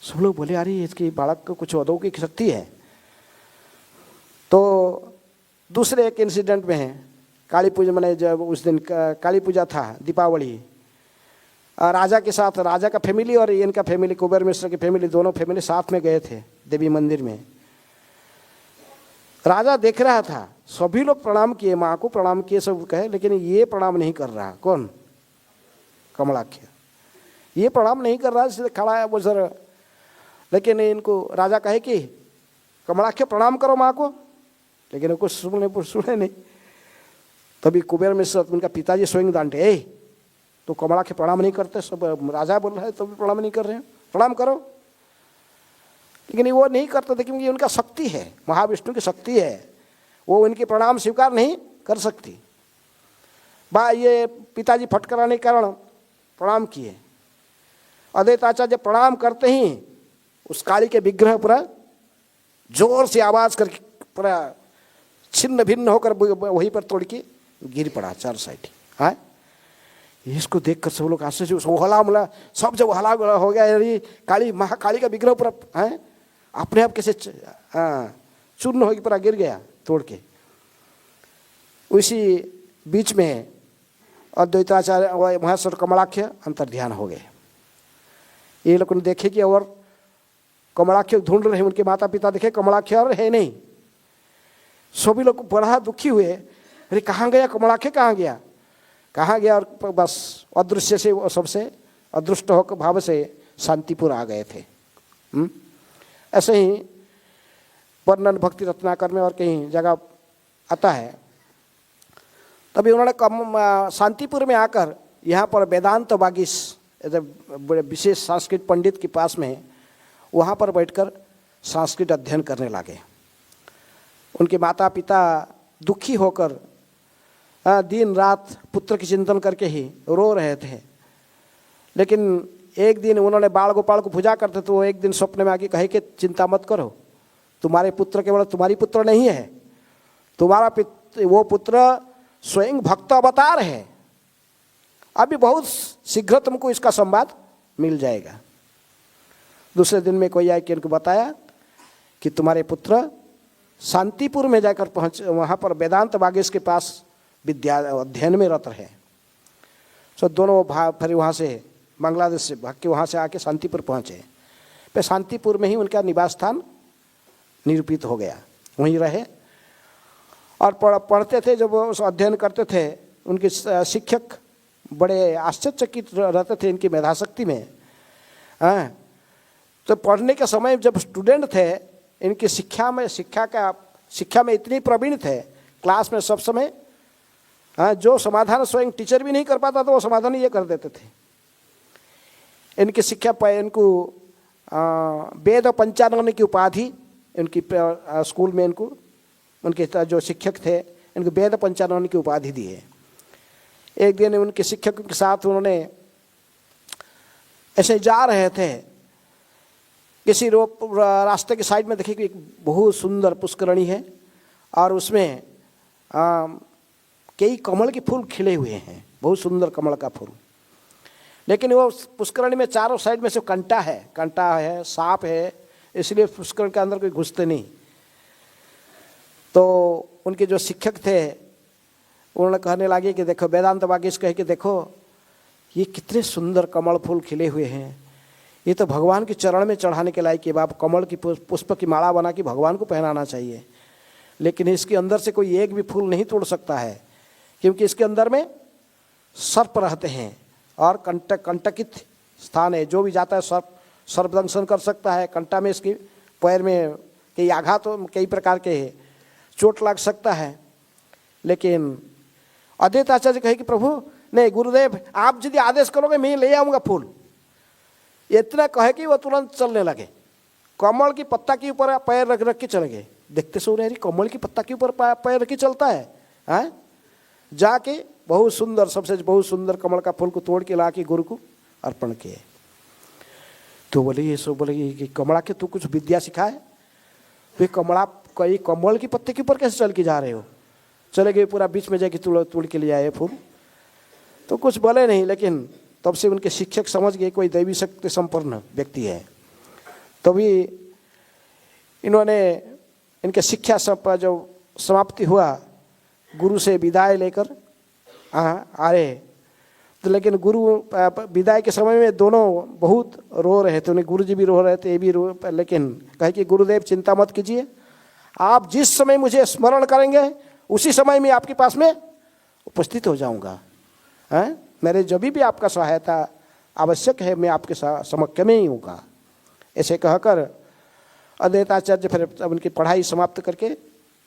Speaker 1: सब लोग बोले अरे इसकी बालक को कुछ अलौकिक शक्ति है। तो दूसरे एक इंसिडेंट में है, काली पूजा, मैंने जब उस दिन काली पूजा था, दीपावली, राजा के साथ, राजा का फैमिली और इनका फैमिली, कुबेर मिश्र की फैमिली, दोनों फैमिली साथ में गए थे देवी मंदिर में। राजा देख रहा था, सभी लोग प्रणाम किए, माँ को प्रणाम किए, सब कहे, लेकिन ये प्रणाम नहीं कर रहा। कौन? कमलाख्य। ये प्रणाम नहीं कर रहा, इसलिए खड़ा है वो सर। लेकिन इनको राजा कहे कि कमलाख्य प्रणाम करो माँ को, लेकिन कुछ सुने नहीं। तभी कुबेर मिश्र, उनका पिताजी स्वयं डांटे, तो कमलाख्य प्रणाम नहीं करते। सब राजा बोल रहा है तो भी प्रणाम नहीं कर रहे हैं, प्रणाम करो। लेकिन वो नहीं करते थे, क्योंकि उनका शक्ति है, महाविष्णु की शक्ति है, वो उनके प्रणाम स्वीकार नहीं कर सकती। ये पिताजी फटकाराने के कारण प्रणाम किए। अद्वैताचार्य प्रणाम करते ही उस काली के विग्रह पूरा जोर से आवाज करके पूरा छिन्न भिन्न होकर वहीं पर तोड़ के गिर पड़ा चार साइड। हाँ, इसको देखकर सब लोग आश्चर्य, हला मुला सब जब हला हो गया, काली महाकाली का विग्रह पूरा है अपने आप कैसे चूर्ण होकर पूरा गिर गया तोड़ के। उसी बीच में अद्वैताचार्य महेश्वर कमलाख्य अंतर्ध्यान हो गए। ये लोग ने देखे कि और कमलाख्य ढूंढ रहे, उनके माता पिता देखे कमलाख्य और है नहीं। सभी लोग बड़ा दुखी हुए, अरे कहाँ गया कमलाख्य, कहाँ गया। और बस अदृश्य से वो सबसे अदृष्ट होकर भाव से शांतिपुर आ गए थे। ऐसे ही वर्णन भक्ति रत्नाकर में और कहीं जगह आता है। तभी उन्होंने शांतिपुर में आकर यहाँ पर वेदांत वागीश बड़े विशेष संस्कृत पंडित के पास में वहाँ पर बैठकर संस्कृत अध्ययन करने लगे। उनके माता पिता दुखी होकर दिन रात पुत्र की चिंतन करके ही रो रहे थे। लेकिन एक दिन उन्होंने बाल गोपाल को पूजा करते तो वो एक दिन स्वप्न में आके कहे कि चिंता मत करो, तुम्हारे पुत्र केवल तुम्हारी पुत्र नहीं है, तुम्हारा वो पुत्र स्वयं भक्त अवतार है, अभी बहुत शीघ्र तुमको इसका संवाद मिल जाएगा। दूसरे दिन में कोई आके उनको बताया कि तुम्हारे पुत्र शांतिपुर में जाकर पहुँच, वहाँ पर वेदांत वागीश के पास विद्या अध्ययन में रत रहे। तो दोनों फिर वहाँ से बांग्लादेश से भाग के वहाँ से आके शांतिपुर पहुँचे। फिर शांतिपुर में ही उनका निवास स्थान निरूपित हो गया, वहीं रहे और पढ़ते थे। जब उस अध्ययन करते थे उनके शिक्षक बड़े आश्चर्यचकित रहते थे इनकी मेधाशक्ति में। तो पढ़ने के समय जब स्टूडेंट थे, इनकी शिक्षा में इतनी प्रवीण थे, क्लास में सब समय जो समाधान स्वयं टीचर भी नहीं कर पाता तो वो समाधान ये कर देते थे। इनकी शिक्षा पर इनको वेद पंचानन की उपाधि इनकी स्कूल में इनको उनके जो शिक्षक थे इनको वेद पंचानन की उपाधि दी है। एक दिन उनके शिक्षक के साथ उन्होंने ऐसे जा रहे थे, किसी रास्ते के साइड में देखिए कि एक बहुत सुंदर पुष्करणी है और उसमें कई कमल के फूल खिले हुए हैं, बहुत सुंदर कमल का फूल। लेकिन वो पुष्करणी में चारों साइड में से कंटा है, सांप है, इसलिए पुष्करण के अंदर कोई घुसते नहीं। तो उनके जो शिक्षक थे उन्होंने कहने लगे कि देखो, वेदांत वागीश कहे कि देखो ये कितने सुंदर कमल फूल खिले हुए हैं, ये तो भगवान के चरण में चढ़ाने के लायक है। बाप कमल की पुष्प की माला बना के भगवान को पहनाना चाहिए, लेकिन इसके अंदर से कोई एक भी फूल नहीं तोड़ सकता है, क्योंकि इसके अंदर में सर्प रहते हैं और कंटकित स्थान है। जो भी जाता है सर्प दंशन कर सकता है। कंटा में इसके पैर में कई आघात कई प्रकार के चोट लग सकता है। लेकिन अद्वैत आचार्य कहे कि प्रभु नहीं, गुरुदेव आप यदि आदेश करोगे मैं ले आऊँगा फूल। इतना कहे कि वो तुरंत चलने लगे, कमल की पत्ता के ऊपर पैर रख के चले गए। देखते सो रहे कमल की पत्ता के ऊपर पैर रख के चलता है। जाके बहुत सुंदर, सबसे बहुत सुंदर कमल का फूल को तोड़ के ला के गुरु को अर्पण किए। तो बोले ये सो बोले कि कमला के तू कुछ विद्या सिखाए, वे कमल की पत्ते के ऊपर कैसे चल के जा रहे हो। चले गए, पूरा बीच में जाके तोड़ के ले आए फूल। तो कुछ बोले नहीं, लेकिन तब से उनके शिक्षक समझ गए कोई दैवी शक्ति संपन्न व्यक्ति है। तभी इन्होंने इनके शिक्षा सब जो समाप्ति हुआ, गुरु से विदाई लेकर आ रहे। तो लेकिन गुरु विदाई के समय में दोनों बहुत रो रहे थे, उन्हें गुरु जी भी रो रहे थे, ये भी रो। लेकिन कहे कि गुरुदेव चिंता मत कीजिए, आप जिस समय मुझे स्मरण करेंगे उसी समय मैं आपके पास में उपस्थित हो जाऊंगा। मेरे जब भी आपका सहायता आवश्यक है मैं आपके समक्ष में ही होगा। ऐसे कहकर अद्वैताचार्य फिर उनकी पढ़ाई समाप्त करके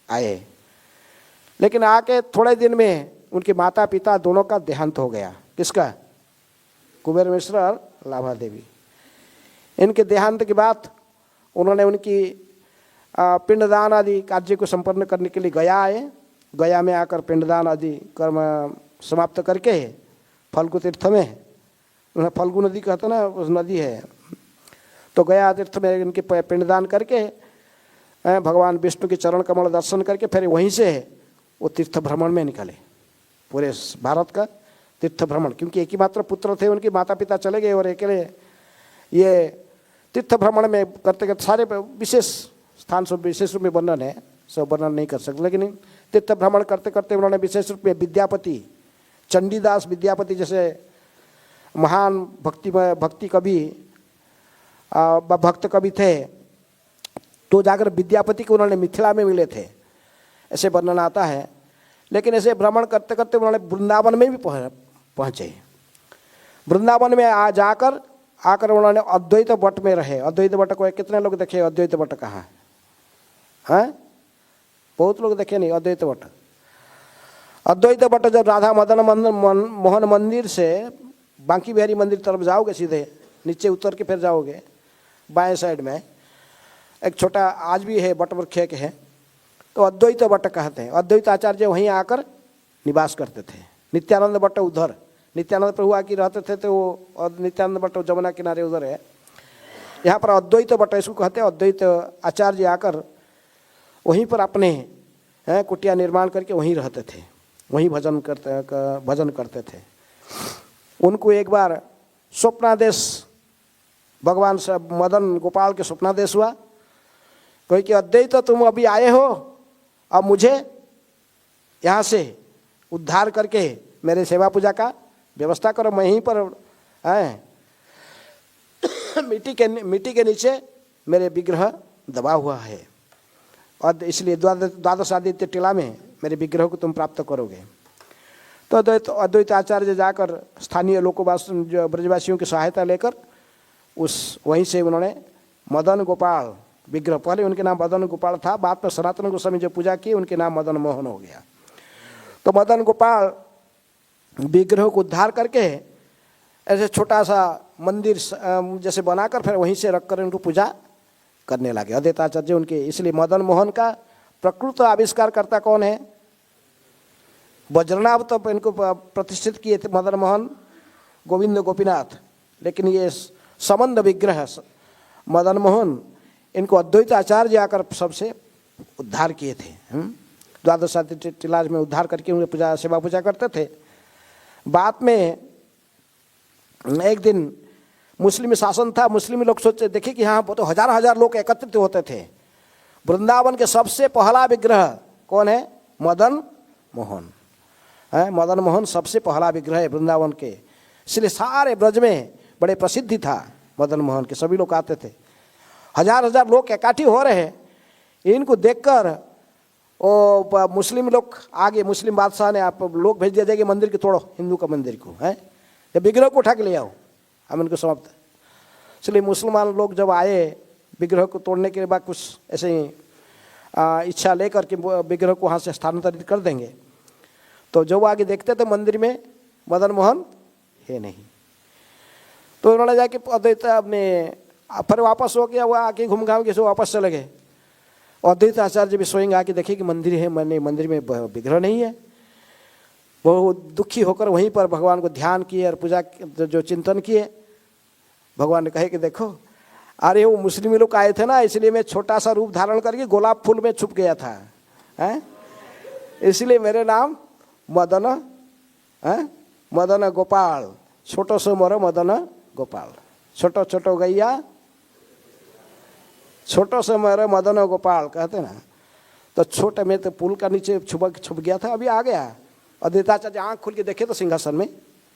Speaker 1: आए। लेकिन आके थोड़े दिन में उनके माता पिता दोनों का देहांत हो गया। किसका? कुबेर मिश्र और लाभा देवी। इनके देहांत के बाद उन्होंने उनकी पिंडदान आदि कार्य को संपन्न करने के लिए गया आए। गया में आकर पिंडदान आदि कर्म समाप्त करके फल्गु तीर्थ में, उन्हें फल्गु नदी कहते ना, उस नदी है, तो गया तीर्थ में इनके पिंडदान करके भगवान विष्णु के चरण कमल दर्शन करके फिर वहीं से वो तीर्थ भ्रमण में निकले, पूरे भारत का तीर्थ भ्रमण। क्योंकि एक ही मात्र पुत्र थे, उनके माता पिता चले गए और अकेले ये तीर्थ भ्रमण में करते करते सारे विशेष स्थान सब विशेष रूप में वर्णन है, सब वर्णन नहीं कर सकते, लेकिन तीर्थ भ्रमण करते करते उन्होंने विशेष रूप में विद्यापति, चंडीदास विद्यापति जैसे महान भक्ति कवि भक्त कवि थे, तो जाकर विद्यापति को उन्होंने मिथिला में मिले थे, ऐसे वर्णन आता है। लेकिन ऐसे भ्रमण करते करते उन्होंने वृंदावन में भी पहुँचे। वृंदावन में आकर उन्होंने अद्वैत वट में रहे। अद्वैत वट को कितने लोग देखे? अद्वैत वट कहाँ है? बहुत लोग देखे नहीं अद्वैत वट। अद्वैत वट जब राधा मदन मोहन मंदिर से बांकी बिहारी मंदिर तरफ जाओगे, सीधे नीचे उतर के फिर जाओगे, बाएं साइड में एक छोटा आज भी है वट वृक्ष के है, तो अद्वैत वट कहते हैं। अद्वैत आचार्य वहीं आकर निवास करते थे। नित्यानंद वट उधर, नित्यानंद प्रभु आके रहते थे, तो वो नित्यानंद वट जमुना किनारे उधर है। यहाँ पर अद्वैत वट इसको कहते हैं। अद्वैत आचार्य आकर वहीं पर अपने कुटिया निर्माण करके वहीं रहते थे, वहीं भजन करते थे। उनको एक बार स्वप्नादेश भगवान से मदन गोपाल के स्वप्नादेश हुआ, कोई कि अद्वैत तुम अभी आए हो, अब मुझे यहाँ से उद्धार करके मेरे सेवा पूजा का व्यवस्था करो। मैं यहीं पर मिट्टी के नीचे मेरे विग्रह दबा हुआ है, और इसलिए द्वादश आदित्य टीला में मेरे विग्रह को तुम प्राप्त करोगे। तो अद्वैत आचार्य जाकर स्थानीय लोकवासियों ब्रजवासियों की सहायता लेकर वहीं से उन्होंने मदन गोपाल विग्रह, पहले उनके नाम मदन गोपाल था, बाद में सनातन गोस्वामी जो पूजा की उनके नाम मदन मोहन हो गया। तो मदन गोपाल विग्रह को उद्धार करके ऐसे छोटा सा मंदिर जैसे बनाकर फिर वहीं से रखकर उनको पूजा करने लगे अद्वैत आचार्य उनके। इसलिए मदन मोहन का प्रकृत आविष्कारकर्ता कौन है? वज्रनाभ तो इनको प्रतिष्ठित किए थे मदन मोहन गोविंद गोपीनाथ, लेकिन ये संबंध विग्रह मदन मोहन इनको अद्वैत आचार्य आकर सबसे उद्धार किए थे। द्वादश आदित्य टीला में उद्धार करके उन्हें पूजा सेवा पूजा करते थे। बाद में एक दिन मुस्लिम शासन था, मुस्लिम लोग सोचे देखे कि यहाँ तो हजार लोग एकत्रित होते थे। वृंदावन के सबसे पहला विग्रह कौन है? मदन मोहन है। मदन मोहन सबसे पहला विग्रह है वृंदावन के, इसलिए सारे ब्रज में बड़े प्रसिद्धि था मदन मोहन के। सभी लोग आते थे, हजार लोग इकट्ठे हो रहे हैं। इनको देखकर वो मुस्लिम लोग आगे, मुस्लिम बादशाह ने आप लोग भेज दिया जाएगा मंदिर के तोड़ो, हिंदू का मंदिर को है, या विग्रह को उठा के ले आओ, हम इनको समाप्त। इसलिए मुसलमान लोग जब आए विग्रह को तोड़ने के बाद कुछ ऐसे ही इच्छा लेकर के विग्रह को वहाँ से स्थानांतरित कर देंगे, तो जब आगे देखते थे मंदिर में मदन मोहन है नहीं। तो उन्होंने जाके अद्वैत अपने फिर वापस हो गया, वो आके घूम घाम के सो वापस चले गए। अद्वैत आचार्य भी स्वयं आके देखे कि मंदिर है, मैंने मंदिर में विग्रह नहीं है। वो दुखी होकर वहीं पर भगवान को ध्यान किए और पूजा जो चिंतन किए। भगवान ने कहे कि देखो, अरे वो मुस्लिम लोग आए थे ना, इसलिए मैं छोटा सा रूप धारण करके गुलाब फूल में छुप गया था, हैं? इसलिए मेरे नाम मदन मदन गोपाल, छोटो सो मोरो मदन गोपाल, छोटो छोटो गैया छोटो से मेरे मदन गोपाल कहते ना। तो छोटे में तो पुल का नीचे छुप गया था, अभी आ गया। अद्वैताचार्य आँख खुल के देखे तो सिंहासन में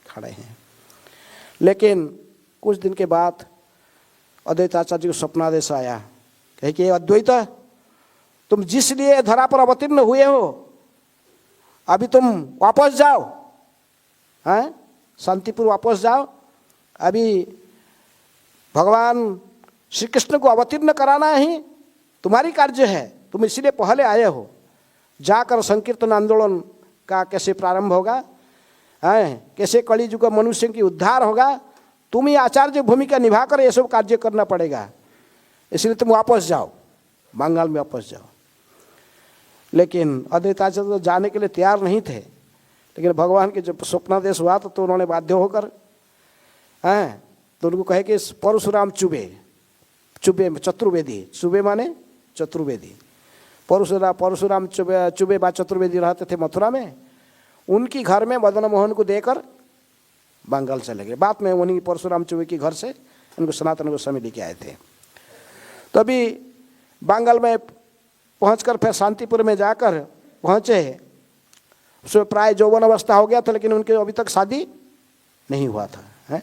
Speaker 1: खड़े हैं। लेकिन कुछ दिन के बाद अद्वैताचार्य को स्वप्नादेश आया, कहे कि अद्वैत तुम जिस लिए धरा पर अवतीर्ण हुए हो, अभी तुम वापस जाओ, हैं, शांतिपुर वापस जाओ। अभी भगवान श्री कृष्ण को अवतीर्ण कराना ही तुम्हारी कार्य है, तुम इसलिए पहले आए हो। जाकर संकीर्तन आंदोलन का कैसे प्रारंभ होगा, हैं, कैसे कली युग मनुष्य की उद्धार होगा, तुम ही आचार्य भूमिका निभाकर ये सब कार्य करना पड़ेगा, इसलिए तुम वापस जाओ, बंगाल में वापस जाओ। लेकिन अद्वैताचार्य तो जाने के लिए तैयार नहीं थे, लेकिन भगवान के जब स्वप्नादेश हुआ तो उन्होंने बाध्य होकर, हैं, तो उनको कहे कि परशुराम चुबे चतुर्वेदी, चुबे माने चतुर्वेदी, परशुराम चुबे बा चतुर्वेदी रहते थे मथुरा में, उनकी घर में मदन मोहन को देकर बंगाल चले गए। बाद में उन्हीं परशुराम चुबे के घर से उनको सनातन गोस्वामी लेके आए थे। तो अभी बांगल में पहुंचकर फिर शांतिपुर में जाकर पहुंचे, उसमें प्राय यौवन अवस्था हो गया था, लेकिन उनके अभी तक शादी नहीं हुआ था। है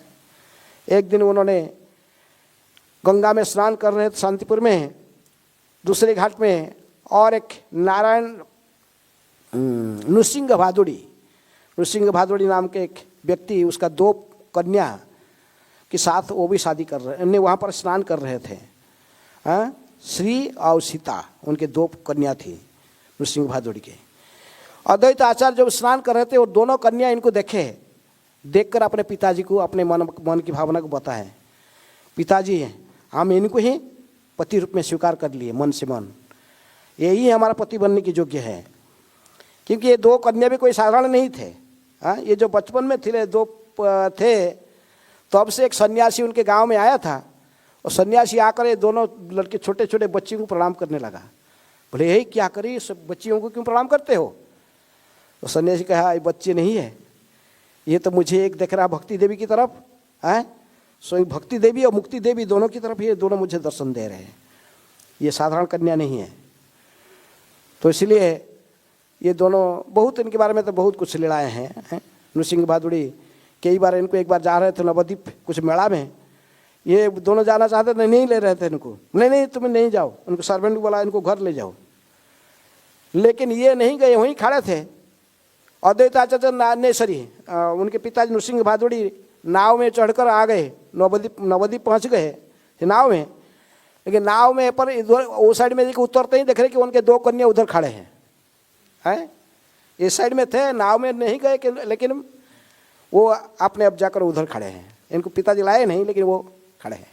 Speaker 1: एक दिन उन्होंने गंगा में स्नान कर रहे थे शांतिपुर में, दूसरे घाट में, और एक नारायण नृसिंह भादुड़ी नाम के एक व्यक्ति, उसका 2 कन्या के साथ वो भी शादी कर रहे, वहाँ पर स्नान कर रहे थे। हाँ, श्री और सीता उनके 2 कन्या थी नृसिंह भादुड़ी के। अद्वैत आचार्य जब स्नान कर रहे थे, वो दोनों कन्या इनको देखकर अपने पिताजी को, अपने मन की भावना को बताए, पिताजी हम इनको ही पति रूप में स्वीकार कर लिए, मन से मन, यही हमारा पति बनने की योग्य है। क्योंकि ये 2 कन्या भी कोई साधारण नहीं थे। हाँ, ये जो बचपन में थे 2 थे, तब से एक सन्यासी उनके गांव में आया था, और सन्यासी आकर ये दोनों लड़के छोटे छोटे बच्चियों को प्रणाम करने लगा। बोले यही क्या करी, सब बच्चियों को क्यों प्रणाम करते हो? तो सन्यासी कहा ये बच्चे नहीं है, ये तो मुझे एक देख रहा भक्ति देवी की तरफ है, स्वयं भक्ति देवी और मुक्ति देवी दोनों की तरफ ये दोनों मुझे दर्शन दे रहे हैं, ये साधारण कन्या नहीं है। तो इसलिए ये दोनों बहुत, इनके बारे में तो बहुत कुछ लीलाएँ हैं। नृसिंह भादुड़ी कई बार इनको, एक बार जा रहे थे नवद्वीप कुछ मेला में, ये दोनों जाना चाहते थे, नहीं ले रहे थे इनको, नहीं तुम नहीं जाओ, उनको सर्वेंट को बोला इनको घर ले जाओ, लेकिन ये नहीं गए, वहीं खड़े थे। अद्वैत आचार्य उनके पिताजी नृसिंह भादुड़ी नाव में चढ़कर आ गए, नवद्वीप पहुँच गए नाव में, लेकिन नाव में पर इधर उस साइड में उतरते ही देख रहे कि उनके 2 कन्या उधर खड़े हैं। इस साइड में थे, नाव में नहीं गए कि, लेकिन वो अपने अब जाकर उधर खड़े हैं, इनको पिताजी लाए नहीं, लेकिन वो खड़े हैं।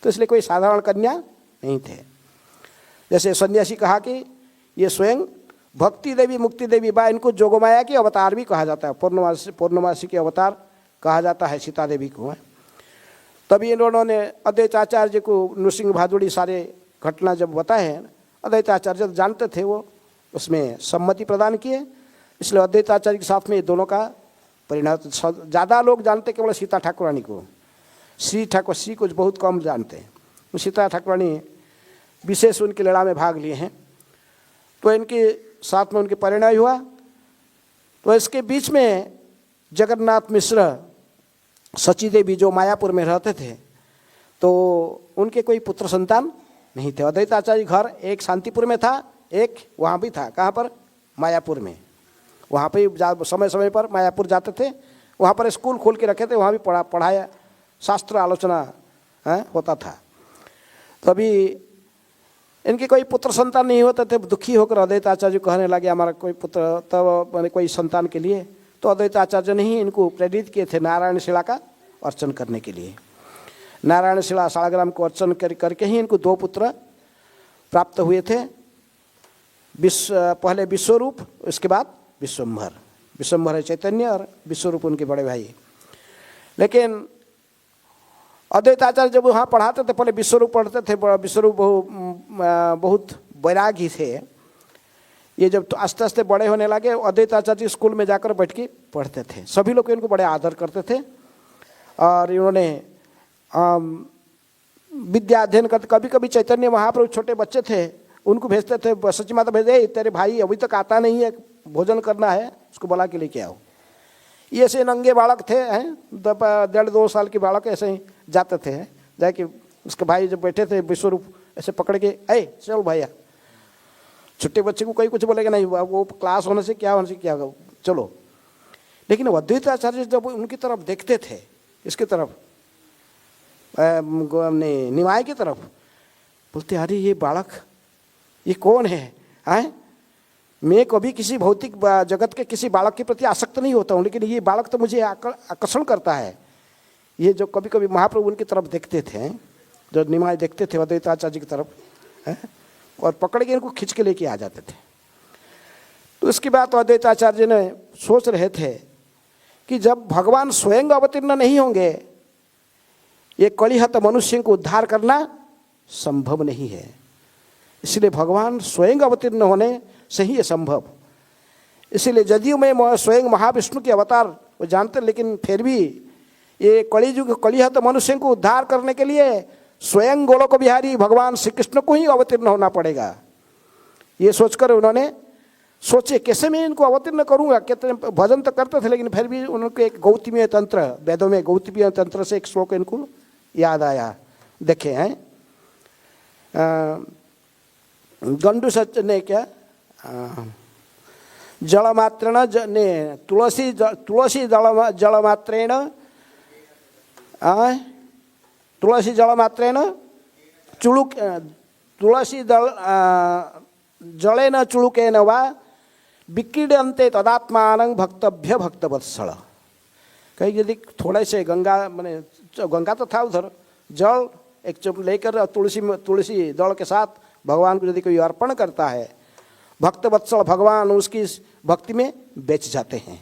Speaker 1: तो इसलिए कोई साधारण कन्या नहीं थे। जैसे सन्यासी कहा कि ये स्वयं भक्ति देवी मुक्ति देवी बा, इनको जोगमाया की अवतार भी कहा जाता है, पूर्णमासी के अवतार कहा जाता है सीता देवी को। तभी इन्होंने अद्वैत आचार्य को नृसिंह भादुड़ी सारे घटना जब बताए, अद्वैत आचार्य जानते थे, वो उसमें सम्मति प्रदान किए। इसलिए अद्वैत आचार्य के साथ में ये दोनों का परिणाम, ज़्यादा लोग जानते केवल सीता ठाकुरानी को, श्री को बहुत कम जानते हैं। सीता ठाकुरानी विशेष उनकी लड़ा में भाग लिए हैं, तो इनके साथ में उनके परिणय हुआ। तो इसके बीच में जगन्नाथ मिश्र सची देवी जो मायापुर में रहते थे, तो उनके कोई पुत्र संतान नहीं थे। अद्वैत आचार्य घर एक शांतिपुर में था, एक वहाँ भी था, कहाँ पर, मायापुर में। वहाँ पे समय समय पर मायापुर जाते थे, वहाँ पर स्कूल खोल के रखे थे, वहाँ भी पढ़ाया, शास्त्र आलोचना होता था। तभी इनके कोई पुत्र संतान नहीं होते थे, दुखी होकर अद्वैत आचार्य कहने लगे हमारा कोई पुत्र, तब मैंने कोई संतान के लिए, तो अद्वैत आचार्य ने ही इनको प्रेरित किए थे नारायण शिला का अर्चन करने के लिए। नारायण शिला शालग्राम को अर्चन करके ही इनको 2 पुत्र प्राप्त हुए थे, पहले विश्वरूप, उसके बाद विश्वम्भर है चैतन्य, और विश्वरूप उनके बड़े भाई। लेकिन अद्वैत आचार्य जब वहाँ पढ़ाते थे, पहले विश्वरूप पढ़ते थे, विश्वरूप बहुत वैरागी थे। ये जब तो आस्ते आस्ते बड़े होने लगे, अद्वैत आचार्य स्कूल में जाकर बैठ के पढ़ते थे, सभी लोग इनको बड़े आदर करते थे। और इन्होंने विद्या अध्ययन करते, कभी कभी चैतन्य महाप्रभु छोटे बच्चे थे उनको भेजते थे, सची माता भेजे, तेरे भाई अभी तक आता नहीं है, भोजन करना है, उसको बुला के लेके आओ। ये ऐसे नंगे बालक थे, हैं 1.5-2 साल के बालक ऐसे ही जाते थे, जाके उसके भाई जब बैठे थे विश्वरूप ऐसे पकड़ के, चल भैया, छोटे बच्चे को कोई कुछ बोलेगा नहीं, वो क्लास होने से क्या चलो। लेकिन अद्वैत आचार्य जब उनकी तरफ देखते थे, इसकी तरफ निमाय की तरफ, बोलते अरे ये बालक ये कौन है? मैं कभी किसी भौतिक जगत के किसी बालक के प्रति आसक्त नहीं होता हूँ, लेकिन ये बालक तो मुझे आकर्षण करता है। ये जो कभी कभी महाप्रभु उनकी तरफ देखते थे, जो निमाय देखते थे अद्वैत आचार्य की तरफ, और पकड़ के इनको खींच के लेके आ जाते थे। तो इसके बाद तो अद्वैत आचार्य ने सोच रहे थे कि जब भगवान स्वयं अवतीर्ण नहीं होंगे, ये कलिहत मनुष्य को उद्धार करना संभव नहीं है। इसलिए भगवान स्वयं अवतीर्ण होने से ही ये संभव। इसलिए यदियो मैं स्वयं महाविष्णु के अवतार वो जानते, लेकिन फिर भी ये कलियुग कलिहत मनुष्य को उद्धार करने के लिए स्वयं गोलोक बिहारी भगवान श्री कृष्ण को ही अवतीर्ण होना पड़ेगा। ये सोचकर उन्होंने सोचे कैसे मैं इनको अवतीर्ण करूंगा। कितने भजन तो करते थे, लेकिन फिर भी उनको एक गौतमीय तंत्र, वेदों में गौतमीय तंत्र से एक श्लोक इनको याद आया। देखे हैं गंडू सच ने क्या जलमात्रेण ने तुलसी जलमात्रेण तुलसी जलमात्रेण चुलुक तुलसी जलेन चुलुकेन वा विक्रीडन्ते तदात्मानं भक्तभ्य भक्तवत्सल। कहीं यदि थोड़े से गंगा मैंने गंगा तो था उधर, जल एक चुप लेकर तुलसी दल के साथ भगवान को यदि कोई अर्पण करता है, भक्तवत्सल भगवान उसकी भक्ति में बेच जाते हैं,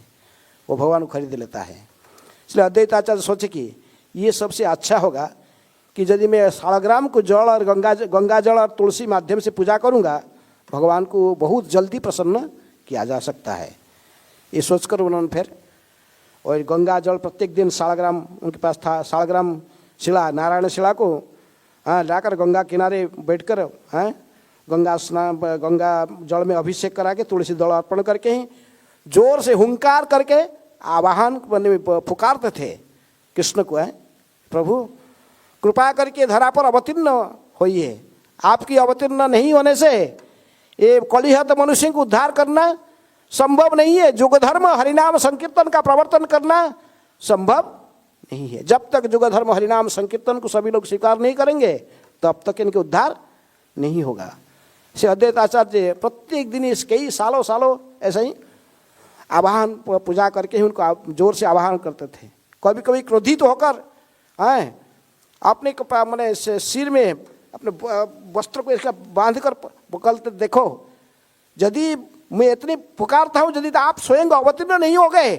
Speaker 1: वो भगवान को खरीद लेता है। इसलिए अद्वैत आचार्य सोचे कि ये सबसे अच्छा होगा कि यदि मैं शालग्राम को जल और गंगा जल और तुलसी माध्यम से पूजा करूँगा, भगवान को बहुत जल्दी प्रसन्न किया जा सकता है। ये सोचकर उन्होंने फिर और गंगा जल प्रत्येक दिन शालग्राम उनके पास था, शालग्राम शिला नारायण शिला को लाकर गंगा किनारे बैठकर गंगा स्नान गंगा जल में अभिषेक करा के तुलसी दल अर्पण करके ही जोर से हुंकार करके आवाहन पुकारते थे कृष्ण को, प्रभु कृपा करके धरा पर अवतीर्ण होइए। आपकी अवतीर्ण नहीं होने से ये कलिहत मनुष्य को उद्धार करना संभव नहीं है। युग धर्म हरिनाम संकीर्तन का प्रवर्तन करना संभव नहीं है। जब तक युग धर्म हरिनाम संकीर्तन को सभी लोग स्वीकार नहीं करेंगे, तब तक इनके उद्धार नहीं होगा। श्री अद्वैत आचार्य प्रत्येक दिन इस कई सालों ऐसे ही आवाहन पूजा करके ही उनको जोर से आवाहन करते थे। कभी कभी क्रोधित होकर अपने मैंने सिर में अपने वस्त्र को इसका बांध कर पकड़ते, देखो यदि मैं इतनी पुकारता हूँ, यदि आप स्वयं अवतीर्ण नहीं हो गए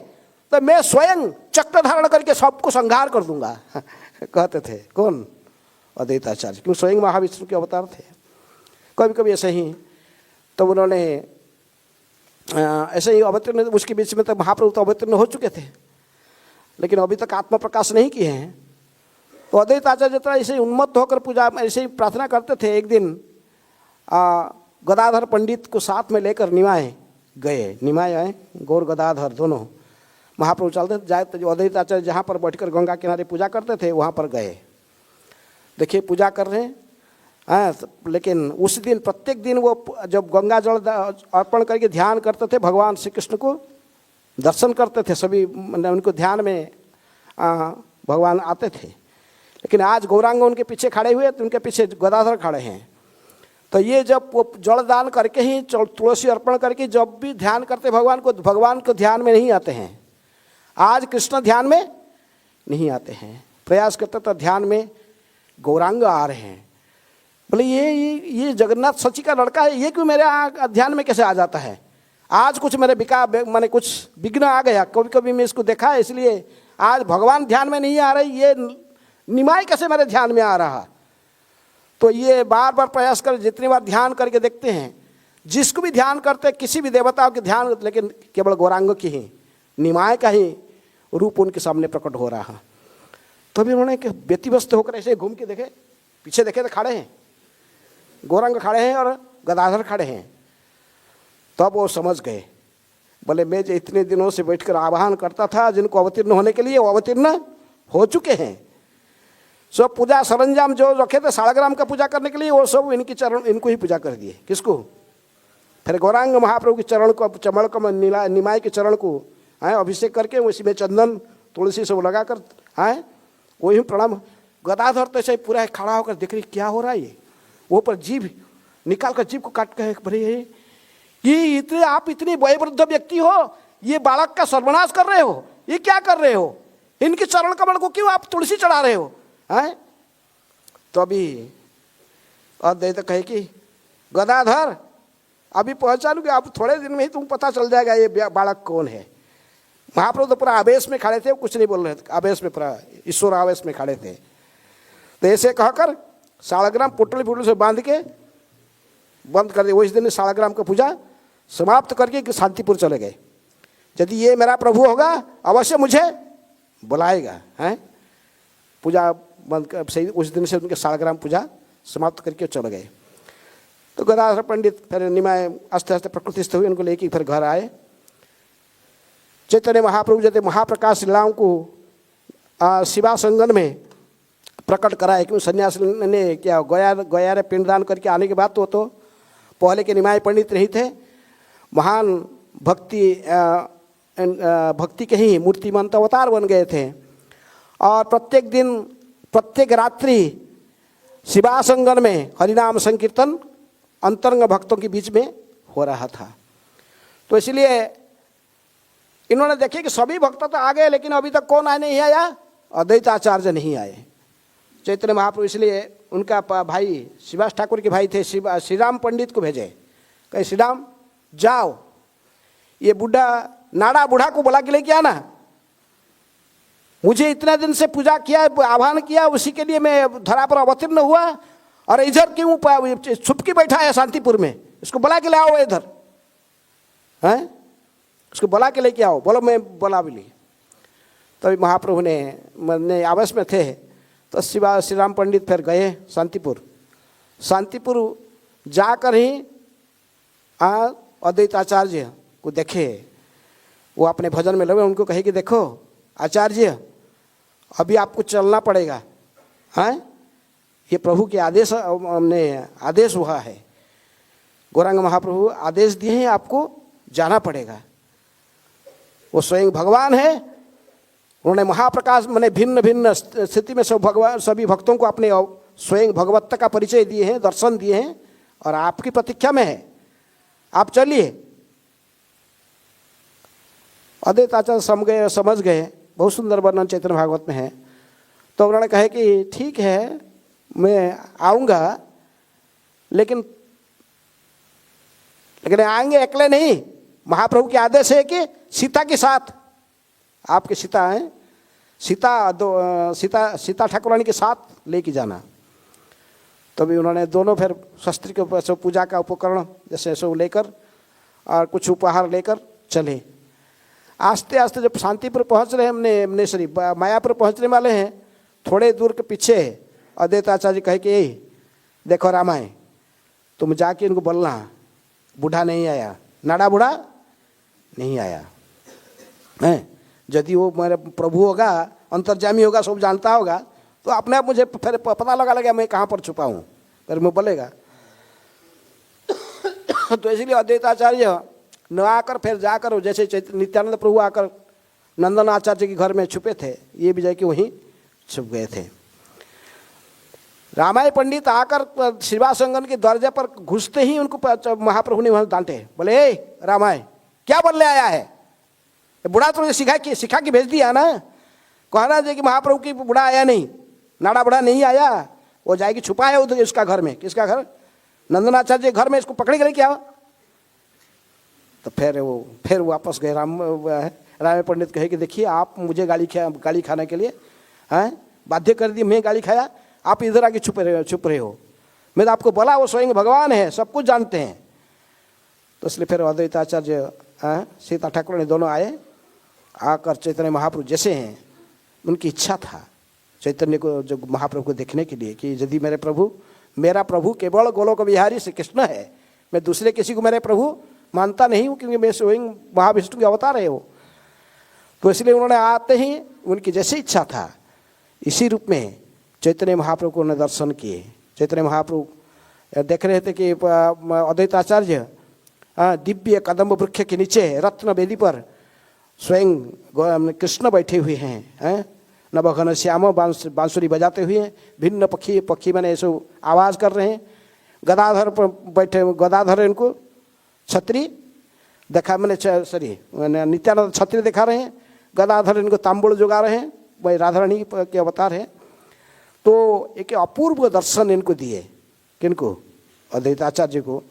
Speaker 1: तो मैं स्वयं चक्र धारण करके सबको संहार कर दूंगा कहते थे। कौन? अद्वैत आचार्य, क्यों स्वयं महाविष्णु के अवतार थे। कभी कभी ऐसे ही तो उन्होंने ऐसे ही अवतीर्ण, उसके बीच में तो महाप्रभु तो अवतीर्ण हो चुके थे, लेकिन अभी तक आत्म प्रकाश नहीं किए हैं। तो अद्वैत आचार्य जितना ऐसे ही उन्मत्त होकर पूजा ऐसे ही प्रार्थना करते थे। एक दिन गदाधर पंडित को साथ में लेकर निमाय गए। निमाय आए, गौर गदाधर दोनों महाप्रभु चलते जाए तो अद्वैत आचार्य जहाँ पर बैठकर गंगा किनारे पूजा करते थे वहाँ पर गए। देखिए पूजा कर रहे हैं, लेकिन उस दिन प्रत्येक दिन वो जब गंगा जल अर्पण करके ध्यान करते थे, भगवान श्री कृष्ण को दर्शन करते थे। सभी उनको ध्यान में भगवान आते थे। लेकिन आज गौरांग उनके पीछे खड़े हुए तो उनके पीछे गदाधर खड़े हैं। तो ये जब वो जल दान करके ही तुलसी अर्पण करके जब भी ध्यान करते भगवान को ध्यान में नहीं आते हैं। आज कृष्ण ध्यान में नहीं आते हैं, प्रयास करते तो ध्यान में गौरांग आ रहे हैं। बोले ये जगन्नाथ सची का लड़का है, ये क्यों मेरे ध्यान में कैसे आ जाता है? आज कुछ मेरे मैंने कुछ विघ्न आ गया, कभी कभी मैं इसको देखा है, इसलिए आज भगवान ध्यान में नहीं आ रही, ये निमाई कैसे मेरे ध्यान में आ रहा। तो ये बार बार प्रयास कर, जितनी बार ध्यान करके देखते हैं, जिसको भी ध्यान करते किसी भी देवताओं के ध्यान, लेकिन केवल गौरांग की ही निमाय का ही रूप उनके सामने प्रकट हो रहा। तो भी उन्होंने व्यतिव्यस्त होकर ऐसे घूम के देखे, पीछे देखे तो खड़े हैं गौरांग खड़े हैं और गदाधर खड़े हैं। तब वो समझ गए, बोले मैं जो इतने दिनों से बैठकर आह्वान करता था जिनको अवतीर्ण होने के लिए, वो अवतीर्ण हो चुके हैं। सब पूजा सरंजाम जो रखे थे शालग्राम का पूजा करने के लिए, वो सब इनकी चरण इनको ही पूजा कर दिए। किसको? फिर गौरांग महाप्रभु के चरण को, चमड़ को, निमाय के चरण को अभिषेक करके उसी में चंदन तुलसी सब लगाकर वही प्रणाम। गदाधर तो ऐसे पूरा खड़ा होकर देख रही क्या हो रहा है। ये वो पर जीभ निकाल कर जीभ को काट कर, भरे ये इतने आप इतनी वयोवृद्ध व्यक्ति हो, ये बालक का सर्वनाश कर रहे हो, ये क्या कर रहे हो? इनके चरण कमल को क्यों आप तुलसी चढ़ा रहे हो? तो अभी अद्वैत कहे कि गदाधर अभी पहचानोगे, आप थोड़े दिन में ही तुम पता चल जाएगा ये बालक कौन है। महाप्रभु तो पूरा आवेश में खड़े थे, कुछ नहीं बोल रहे थे, आवेश में पूरा ईश्वर आवेश में खड़े थे। तो ऐसे कहकर शालग्राम पुटली से बांध के बंद कर दिए। वो इस दिन शालग्राम का पूजा समाप्त करके शांतिपुर चले गए। यदि ये मेरा प्रभु होगा अवश्य मुझे बुलाएगा, हैं? पूजा बंद कर सही, उस दिन से उनके सालग्राम पूजा समाप्त करके चले गए। तो गदाधर पंडित फिर निमाय आस्ते आस्ते प्रकृतिस्थ हुए, उनको लेके फिर घर आए। चैतन्य महाप्रभु जैसे महाप्रकाश लीलाओं को शिवा संगन में प्रकट कराए, क्यों सन्यास ने क्या गया रे पिंडदान करके आने के बाद तो पहले के निमाय पंडित नहीं थे, महान भक्ति के ही मूर्तिमंत अवतार बन गए थे। और प्रत्येक दिन प्रत्येक रात्रि शिवा संगन में हरिनाम संकीर्तन अंतरंग भक्तों के बीच में हो रहा था। तो इसलिए इन्होंने देखे कि सभी भक्त तो आ गए, लेकिन अभी तक कौन नहीं आया? अद्वैताचार्य नहीं आए। चैतन्य महाप्रभु इसलिए उनका भाई शिवास ठाकुर के भाई थे श्री राम पंडित को भेजे, कहे श्री राम जाओ, ये बूढ़ा नाड़ा बूढ़ा को बुला के लेके आना, मुझे इतना दिन से पूजा किया, आह्वान किया, उसी के लिए मैं धरा पर अवतीर्ण हुआ, और इधर क्यों छुप के बैठा है शांतिपुर में? इसको बुला के ले आओ इधर, हैं? उसको बुला के लेके आओ। बोलो मैं बुला भी ली। तभी महाप्रभु ने आवेश में थे, तो श्री राम पंडित फिर गए शांतिपुर जाकर ही अद्वैताचार्य को देखे, वो अपने भजन में लगे। उनको कहे कि देखो आचार्य, अभी आपको चलना पड़ेगा, हैं? ये प्रभु के आदेश, हमने आदेश हुआ है, गौरांग महाप्रभु आदेश दिए हैं, आपको जाना पड़ेगा। वो स्वयं भगवान है, उन्होंने महाप्रकाश मैंने भिन्न भिन्न स्थिति में सभी भक्तों को अपने स्वयं भगवत्ता का परिचय दिए हैं, दर्शन दिए हैं, और आपकी प्रतीक्षा में है, आप चलिए। अद्वैताचार्य समझ गए, बहुत सुंदर वर्णन चैतन्य भागवत में है। तो उन्होंने कहा कि ठीक है मैं आऊँगा, लेकिन आएंगे अकेले नहीं, महाप्रभु के आदेश है कि सीता के साथ, आपके सीता हैं, सीता ठाकुरानी के साथ लेके जाना। तभी उन्होंने दोनों फिर शस्त्र के ऊपर पूजा का उपकरण जैसे सब लेकर और कुछ उपहार लेकर चले। आस्ते आस्ते जब शांतिपुर पहुंच रहे, हमने श्री मायापुर पहुंचने वाले हैं, थोड़े दूर के पीछे अद्वैताचार्य कहे कि देखो रामायण, तुम जाके इनको बोलना बूढ़ा नहीं आया, नाड़ा बूढ़ा नहीं आया है। यदि वो मेरे प्रभु होगा, अंतर्जामी होगा, सब जानता होगा, तो अपने आप मुझे फिर पता लगा मैं कहाँ पर छुपा हूँ, फिर मैं बोलेगा। तो इसलिए अद्वैताचार्य न आकर फिर जाकर जैसे नित्यानंद प्रभु आकर नंदन आचार्य के घर में छुपे थे, ये भी जाके वहीं छुप गए थे। रामाय पंडित आकर शिवा संगन के दरवाजे पर घुसते ही उनको महाप्रभु ने वहाँ डांटे, बोले ए रामाय क्या बोलने आया है? बूढ़ा तो सिखा के भेज दिया ना, कहना चाहिए कि महाप्रभु की बूढ़ा आया नहीं, नाड़ा बूढ़ा नहीं आया, वो जाएगी छुपा है उधर उसका घर में। किसका घर? नंदनाचार्य घर में। इसको पकड़े गए क्या? तो फिर वापस गए। राम पंडित कहे कि देखिए आप मुझे गाली खाने के लिए हैं बाध्य कर दी, मैं गाली खाया, आप इधर आके छुप रहे हो। मैं तो आपको बोला वो स्वयं भगवान है, सब कुछ जानते हैं। तो इसलिए फिर अद्वैताचार्य सीता ठाकुर ने दोनों आए, आकर चैतन्य महाप्रभु जैसे हैं, उनकी इच्छा था चैतन्य को, जो महाप्रभु को देखने के लिए, कि यदि मेरा प्रभु केवल गोलोक बिहारी श्री कृष्ण है, मैं दूसरे किसी को मेरे प्रभु मानता नहीं हूँ, क्योंकि मैं स्वयं महाविष्णु के अवतार है वो। तो इसलिए उन्होंने आते ही उनकी जैसी इच्छा था, इसी रूप में चैतन्य महाप्रभु को उन्होंने दर्शन किए। चैतन्य महाप्रभु देख रहे थे कि अद्वैताचार्य दिव्य कदम्ब वृक्ष के नीचे रत्न वेदी पर स्वयं कृष्ण बैठे हुए हैं, नवघन श्याम बांसुरी बजाते हुए, भिन्न पक्षी मैंने ऐसे आवाज़ कर रहे हैं। गदाधर पर बैठे, गदाधर इनको छत्री देखा, मैंने नित्यानंद छत्री दिखा रहे हैं, गदाधर इनको तांबुल जुगा रहे हैं, वही राधारानी के अवतार है। तो एक अपूर्व दर्शन इनको दिए, किनको? अद्वैताचार्य को।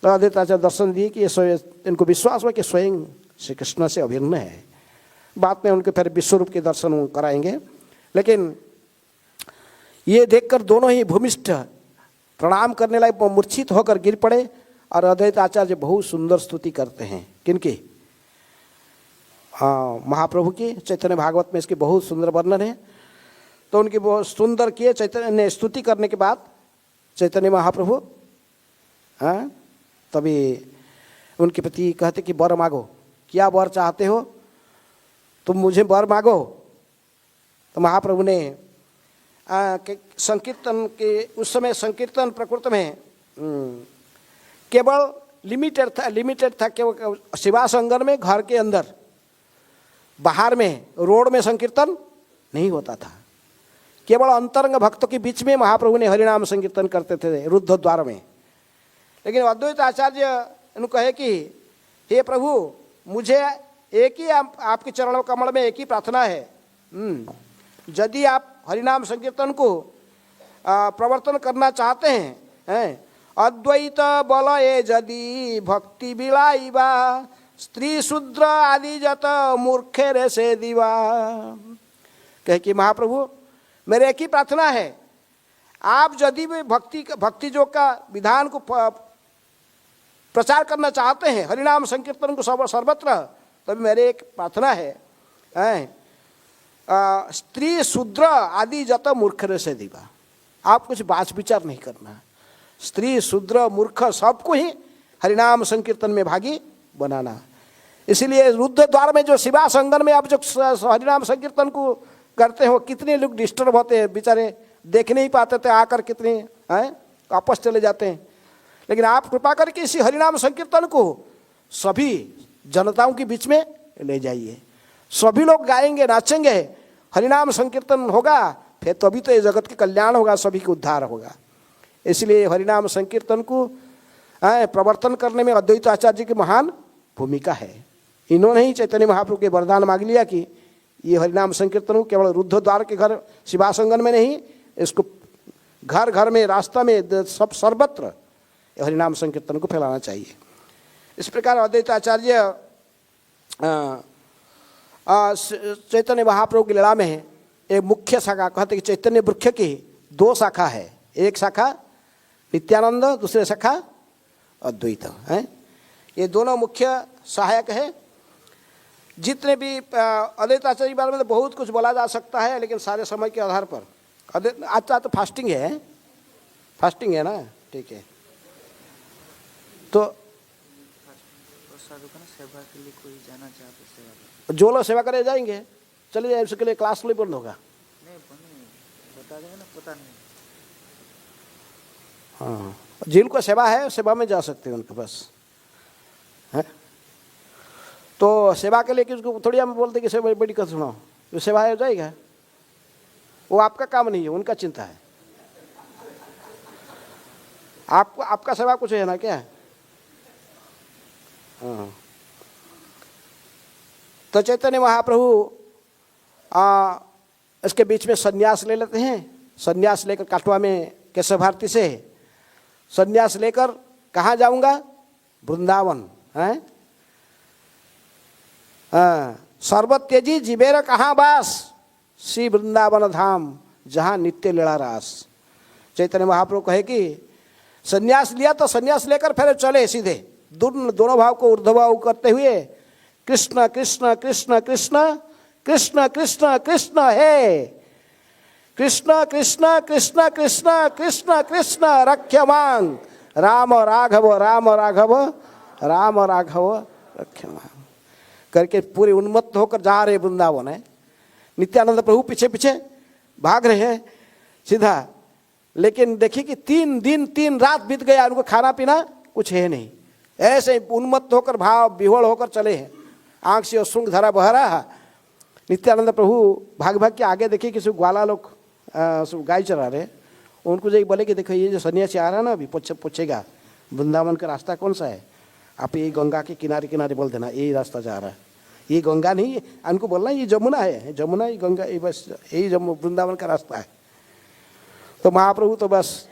Speaker 1: तो अद्वैताचार्य दर्शन दिए कि ये इनको विश्वास हुआ कि स्वयं श्री कृष्ण से अभिन्न है। बाद में उनके फिर विश्वरूप के दर्शन कराएंगे। लेकिन ये देखकर दोनों ही भूमिष्ठ प्रणाम करने लायक मूर्छित होकर गिर पड़े। और अद्वैताचार्य बहुत सुंदर स्तुति करते हैं, किनकी? महाप्रभु की चैतन्य भागवत में इसकी बहुत सुंदर वर्णन है। तो उनकी बहुत सुंदर किए चैतन्य ने स्तुति करने के बाद चैतन्य महाप्रभु तभी उनके प्रति कहते कि वर मांगो, क्या वर चाहते हो, तुम मुझे वर मांगो। तो महाप्रभु ने संकीर्तन के उस समय संकीर्तन प्रकृति में केवल लिमिटेड था केवल शिवा संगम में, घर के अंदर, बाहर में रोड में संकीर्तन नहीं होता था। केवल अंतरंग भक्तों के बीच में महाप्रभु ने हरिनाम संकीर्तन करते थे रुद्ध द्वार में। लेकिन अद्वैत आचार्य ने कहे कि हे प्रभु, मुझे एक ही आपके चरणों कमल में एक ही प्रार्थना है, यदि आप हरिनाम संकीर्तन को प्रवर्तन करना चाहते हैं, अद्वैत बल ये यदि भक्ति बिलाइबा, स्त्री शूद्र आदि जत मूर्खे रे से दीवा। कहे कि महाप्रभु, मेरे एक ही प्रार्थना है, आप यदि भी भक्ति योग का विधान को प्रचार करना चाहते हैं, हरिनाम संकीर्तन को सर्वत्र, तभी मेरे एक प्रार्थना है, स्त्री शूद्र आदि जत मूर्ख रे से दीवा। आप कुछ बात विचार नहीं करना, स्त्री शूद्र मूर्ख सबको ही हरिनाम संकीर्तन में भागी बनाना। इसीलिए रुद्ध द्वार में जो शिवा संगम में आप जो हरिनाम संकीर्तन को करते हो, कितने लोग डिस्टर्ब होते हैं, बेचारे देख नहीं पाते थे, आकर कितने वापस चले जाते हैं। लेकिन आप कृपा करके इसी हरिनाम संकीर्तन को सभी जनताओं के बीच में ले जाइए, सभी लोग गाएंगे, नाचेंगे, हरिनाम संकीर्तन होगा, फिर तभी तो ये जगत के कल्याण होगा, सभी को उद्धार होगा। इसलिए हरिनाम संकीर्तन को प्रवर्तन करने में अद्वैत आचार्य की महान भूमिका है। इन्होंने ही चैतन्य महाप्रभु के वरदान मांग लिया कि ये हरिनाम संकीर्तन केवल रुद्ध द्वार के घर शिवासंगन में नहीं, इसको घर घर में, रास्ता में, सब सर्वत्र हरिनाम संकीर्तन को फैलाना चाहिए। इस प्रकार अद्वैत आचार्य चैतन्य महाप्रभु की लीला में एक मुख्य शाखा, कहते कि चैतन्य वृक्ष की दो शाखा है, एक शाखा नित्यानंद, दूसरे शाखा अद्वैत है। ये दोनों मुख्य सहायक है। जितने भी अद्वैत आचार्य के बारे में तो बहुत कुछ बोला जा सकता है, लेकिन सारे समय के आधार पर आज तो फास्टिंग है ना, ठीक है। तो
Speaker 2: सेवा के लिए कोई जाना चाहते सेवा,
Speaker 1: जो लोग सेवा करे जाएंगे, चलिए जाए, उसके लिए क्लास नहीं बंद होगा।
Speaker 2: नहीं बता देंगे ना, पता नहीं।
Speaker 1: हाँ, जिनको सेवा है सेवा में जा सकते हैं उनके पास है। तो सेवा के लिए किसको थोड़ी हम बोलते कि सेवा बड़ी कथ सुनाओ, जो सेवा हो जाएगा, वो आपका काम नहीं है, उनका चिंता है। आपको आपका सेवा कुछ है ना क्या? हाँ। तो चैतन्य महाप्रभु इसके बीच में संन्यास ले लेते हैं। संन्यास लेकर काटवा में केशव भारती से संन्यास लेकर कहाँ जाऊंगा? वृंदावन है। सर्वत्यजी जीवेर कहाँ बास, श्री वृंदावन धाम जहाँ नित्य लीला रास। चैतन्य महाप्रभु कहे कि संन्यास लिया तो संन्यास लेकर फिर चले सीधे दोनों भाव को ऊर्ध्वभाव करते हुए कृष्ण कृष्ण कृष्ण कृष्ण कृष्ण कृष्ण कृष्ण हे कृष्ण कृष्ण कृष्ण कृष्ण कृष्ण कृष्ण रक्षमांग राम राघव राम राघव राम राघव रक्षमांग करके पूरे उन्मत्त होकर जा रहे वृंदावन है। नित्यानंद प्रभु पीछे पीछे भाग रहे हैं सीधा। लेकिन देखिए कि 3 दिन 3 रात बीत गया, उनको खाना पीना कुछ है नहीं, ऐसे उन्मत्त होकर भाव विह्वल होकर चले हैं। आंख से अश्रु धारा बह रहा। नित्यानंद प्रभु भाग भाग के आगे देखिए किसी ग्वाला लोग गाय चरा रहे, उनको जो बोले कि देखो ये जो सन्यासी आ रहा है ना, अभी पूछेगा वृंदावन का रास्ता कौन सा है, आप ये गंगा के किनारे किनारे बोल देना यही रास्ता जा रहा है। ये गंगा नहीं, उनको बोलना ये जमुना है, जमुना ये गंगा, ये बस यही वृंदावन का रास्ता है। तो महाप्रभु तो बस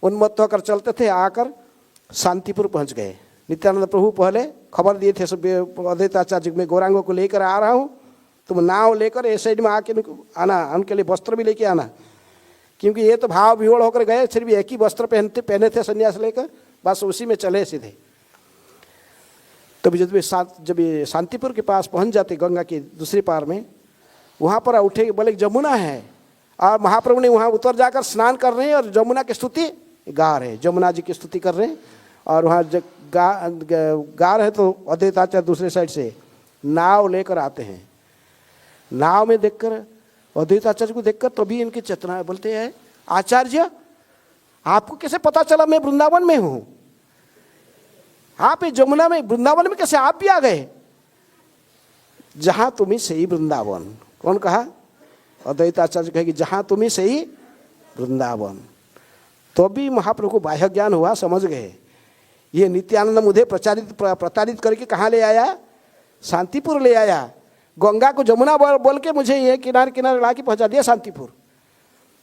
Speaker 1: उन्मत्त होकर चलते थे, आकर शांतिपुर पहुंच गए। नित्यानंद प्रभु पहले खबर दिए थे सब अद्वैत आचार्य में, गौरांगों को लेकर आ रहा हूँ, तुम नाव लेकर इस साइड में आके आना, उनके लिए वस्त्र भी लेके आना, क्योंकि ये तो भाव विह्वल होकर गए, फिर भी एक ही वस्त्र पहने थे संन्यास लेकर, बस उसी में चले सीधे। तो जब ये शांतिपुर के पास पहुंच जाते गंगा के दूसरे पार में, वहाँ पर उठे बोले जमुना है, और महाप्रभु ने वहाँ उतर जाकर स्नान कर रहे हैं और जमुना की स्तुति गा रहे हैं, जमुना जी की स्तुति कर रहे हैं। और वहाँ गा रहे तो अद्वैताचार्य दूसरे साइड से नाव लेकर आते हैं। नाव में देखकर अद्वैताचार्य को देखकर तभी इनकी चेतना बोलते हैं, आचार्य आपको कैसे पता चला मैं वृंदावन में हूँ? आप ये जमुना में वृंदावन में कैसे आप भी आ गए? जहाँ तुम्हें सही वृंदावन। कौन कहा? अद्वैताचार्य कहे कि जहाँ तुम्हें सही वृंदावन। तो भी महाप्रभु को बाह्य ज्ञान हुआ, समझ गए ये नित्यानंद मुझे प्रताड़ित करके कहाँ ले आया? शांतिपुर ले आया। गंगा को जमुना बोल के मुझे ये किनारे किनारे ला के पहुँचा दिया शांतिपुर।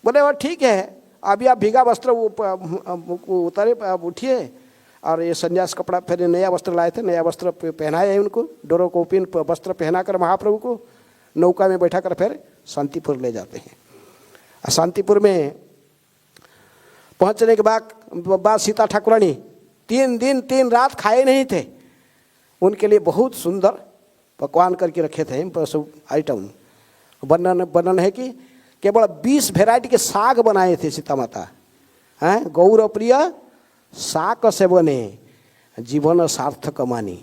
Speaker 1: बोले वो ठीक है, अभी आप भीगा वस्त्र उतारे, उठिए और ये संन्यास कपड़ा, फिर नया वस्त्र लाए थे, नया वस्त्र पहनाए उनको, डोरो कोपिन वस्त्र पहनाकर महाप्रभु को नौका में बैठा कर फिर शांतिपुर ले जाते हैं। शांतिपुर में पहुंचने के बाद सीता ठाकुरानी 3 दिन 3 रात खाए नहीं थे। उनके लिए बहुत सुंदर पकवान करके रखे थे, सब आइटम। वर्णन है कि केवल 20 वेराइटी के साग बनाए थे सीता माता। हैं, गौर प्रिय साक सेवने जीवन सार्थक मानी।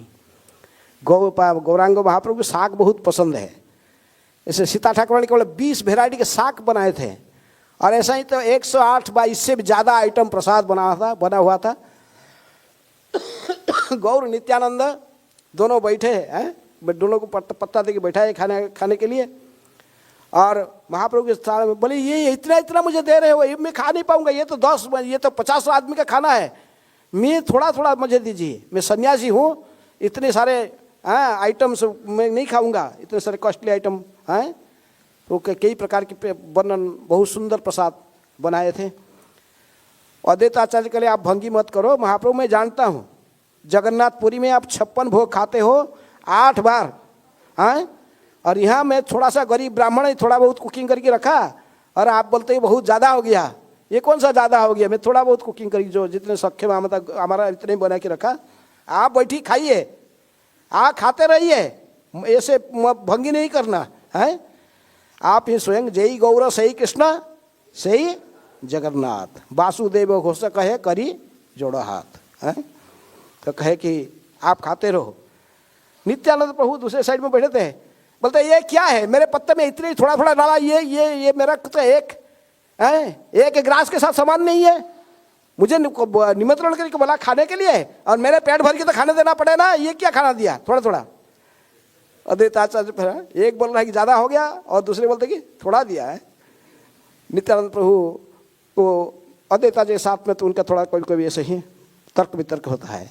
Speaker 1: गौरांग महाप्रभु को साग बहुत पसंद है, ऐसे सीता ठाकुरानी केवल 20 वेराइटी के साग बनाए थे। और ऐसा ही तो 108 बाई इससे भी ज़्यादा आइटम प्रसाद बना हुआ था। गौर नित्यानंद दोनों बैठे हैं, दोनों को पत्ता दे के बैठा है खाने के लिए। और महाप्रभु के स्थान में बोले ये इतना मुझे दे रहे हो, ये मैं खा नहीं पाऊंगा, ये तो 50 आदमी का खाना है, मैं थोड़ा मुझे दीजिए, मैं सन्यासी हूँ, इतने सारे आइटम्स मैं नहीं खाऊंगा, इतने सारे कॉस्टली आइटम हैं। तो कई प्रकार के वर्णन, बहुत सुंदर प्रसाद बनाए थे। अद्वैताचार्य के लिए आप भंगी मत करो, महाप्रभु मैं जानता हूँ जगन्नाथपुरी में आप 56 भोग खाते हो 8 बार, हैं, और यहाँ मैं थोड़ा सा गरीब ब्राह्मण है, थोड़ा बहुत कुकिंग करके रखा, और आप बोलते हैं बहुत ज़्यादा हो गया। ये कौन सा ज़्यादा हो गया? मैं थोड़ा बहुत कुकिंग करी, जो जितने सक्षम हमारा इतने बना के रखा, आप बैठी खाइए, आप खाते रहिए, ऐसे भंगी नहीं करना है। आप ही स्वयं जय गौर सही कृष्ण सही जगन्नाथ, वासुदेव घोष कहे करी जोड़ो हाथ, है। तो कहे कि आप खाते रहो। नित्यानंद प्रभु दूसरे साइड में बैठे थे, बोलते ये क्या है मेरे पत्ते में इतने थोड़ा डाला, ये मेरा तो एक ग्रास के साथ समान नहीं है, मुझे निमंत्रण करके बोला खाने के लिए और मेरे पेट भर के तो खाने देना पड़े ना, ये क्या खाना दिया थोड़ा। अद्वैताचार्य एक बोल रहा है कि ज़्यादा हो गया और दूसरे बोलते कि थोड़ा दिया है। नित्यानंद प्रभु को अद्वैताचार्य के साथ में तो उनका थोड़ा कोई ऐसे ही तर्क वितर्क होता है।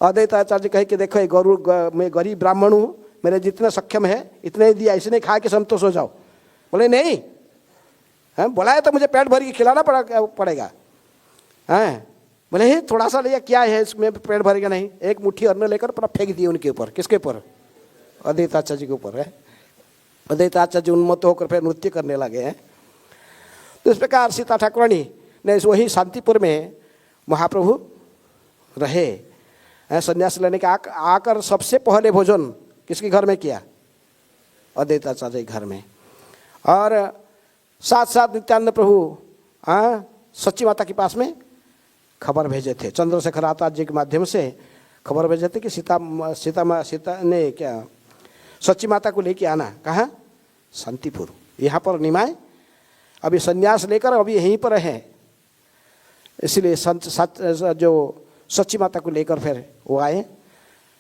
Speaker 1: अद्वैताचार्य कहे कि देखो मैं गरीब ब्राह्मण हूँ, मेरे जितना सक्षम है इतने ही दिया, इसने खा के संतोष हो जाओ। बोले नहीं, बोला है तो मुझे पेट भर के खिलाना पड़ेगा। हैं, बोले ही थोड़ा सा लिया, क्या है इसमें पेट भरेगा नहीं। एक मुट्ठी अन्न लेकर पूरा फेंक दिए उनके ऊपर। किसके ऊपर? अद्वैताचार्य जी के ऊपर है। अद्वैताचार्य जी उन्मत्त होकर फिर नृत्य करने लगे हैं। तो इस प्रकार सीता ठाकुरानी ने वही शांतिपुर में महाप्रभु रहे। संन्यास लेने के आकर सबसे पहले भोजन किसके घर में किया? अद्वैताचार्य के घर में। और साथ साथ नित्यानंद प्रभु सच्ची माता के पास में खबर भेजे थे, चंद्रशेखर आचार्य जी के माध्यम से खबर भेजे थे कि सीता ने क्या सच्ची माता को लेके आना। कहाँ? शांतिपुर। यहाँ पर निमाय अभी संन्यास लेकर अभी यहीं पर है, इसलिए जो सच्ची माता को लेकर फिर वो आए।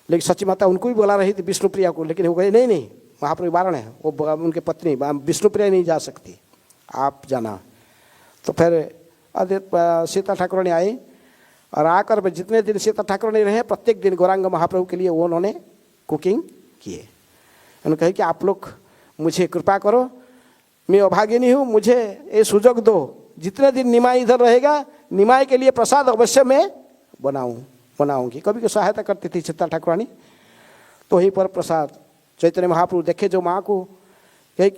Speaker 1: लेकिन सच्ची माता उनको भी बुला रही थी, विष्णुप्रिया को, लेकिन वो कहे नहीं महाप्रभु वारण है, वो उनके पत्नी विष्णुप्रिया नहीं जा सकती, आप जाना। तो फिर सीता ठाकुरानी आई और आकर जितने दिन सीता ठाकुरानी रहे प्रत्येक दिन गौरांग महाप्रभु के लिए वो उन्होंने कुकिंग किए। उन्होंने कहा कि आप लोग मुझे कृपा करो, मैं अभागिनी हूँ, मुझे ये सुजोग दो, जितने दिन निमाई इधर रहेगा निमाई के लिए प्रसाद अवश्य मैं बनाऊंगी। कभी को सहायता करती थी सीता ठाकुरानी। तो वहीं पर प्रसाद चैतन्य महाप्रभु देखे जो माँ को, कहे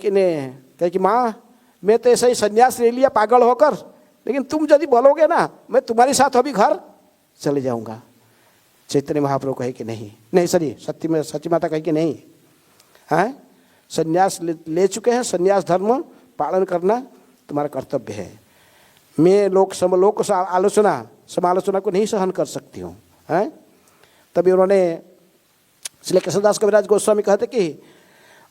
Speaker 1: कि माँ मैं तो ऐसा ही संन्यास ले लिया पागल होकर, लेकिन तुम यदि बोलोगे ना मैं तुम्हारे साथ अभी घर चले जाऊंगा। चैतन्य महाप्रभु कहे कि नहीं, नहीं सॉरी सती माता कहे कि नहीं, हैं संन्यास ले चुके हैं, संन्यास धर्म पालन करना तुम्हारा कर्तव्य है। मैं लोक समालोचना को नहीं सहन कर सकती हूँ, हैं। तभी उन्होंने, इसलिए कृष्णदास कविराज गोस्वामी कहते कि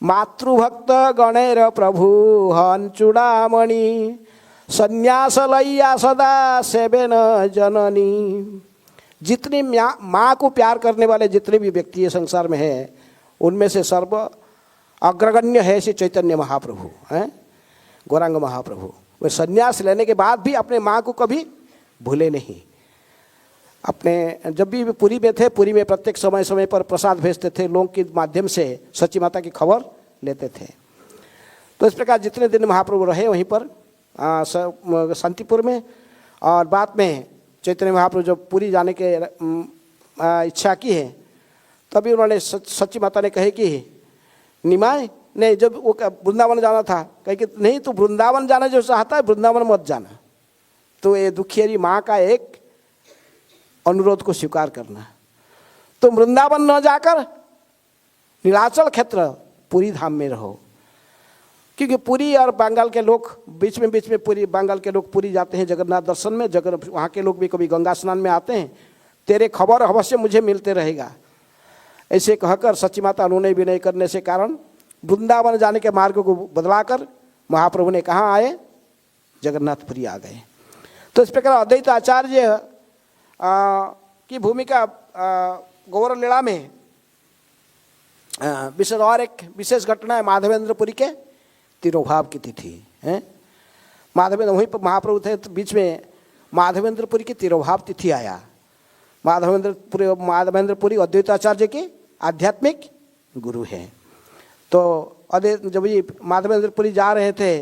Speaker 1: मातृभक्त गणेर प्रभु हन चूड़ामणि संन्यास लैया सदा सेवेन जननी। जितनी माँ को प्यार करने वाले जितने भी व्यक्ति संसार में हैं, उनमें से सर्व अग्रगण्य है श्री चैतन्य महाप्रभु, हैं गौरांग महाप्रभु। वे संन्यास लेने के बाद भी अपने माँ को कभी भूले नहीं। अपने जब भी पुरी में थे, पुरी में प्रत्येक समय समय पर प्रसाद भेजते थे, लोगों के माध्यम से सच्ची माता की खबर लेते थे। तो इस प्रकार जितने दिन महाप्रभु रहे वहीं पर शांतिपुर में, और बाद में चैतन्य महाप्रभु जब पुरी जाने के इच्छा की है, तभी उन्होंने सच्ची माता ने कहे कि निमाय नहीं, जब वो वृंदावन जाना था, कहे कि नहीं तू वृंदावन जाना जो चाहता है वृंदावन मत जाना, तो ये दुखियारी माँ का एक अनुरोध को स्वीकार करना। तो वृंदावन न जाकर नीलाचल क्षेत्र पुरी धाम में रहो, क्योंकि पुरी और बंगाल के लोग बीच में पुरी बंगाल के लोग पुरी जाते हैं जगन्नाथ दर्शन में, वहाँ के लोग भी कभी गंगा स्नान में आते हैं, तेरे खबर अवश्य मुझे मिलते रहेगा। ऐसे कहकर सच्ची माता अनुनय विनय करने से कारण वृंदावन जाने के मार्ग को बदलाकर महाप्रभु ने कहाँ आए, जगन्नाथपुरी आ गए। तो इस प्रकार अद्वैत आचार्य की भूमिका गौर लीला में विशेष और एक विशेष घटना है माधवेंद्रपुरी के तिरोभाव की तिथि है। माधवेंद्र वहीं पर महाप्रभु थे, तो बीच में माधवेंद्रपुरी की तिरोभाव तिथि आया। माधवेंद्रपुरी अद्वैताचार्य के आध्यात्मिक गुरु हैं। तो जब ये माधवेंद्रपुरी जा रहे थे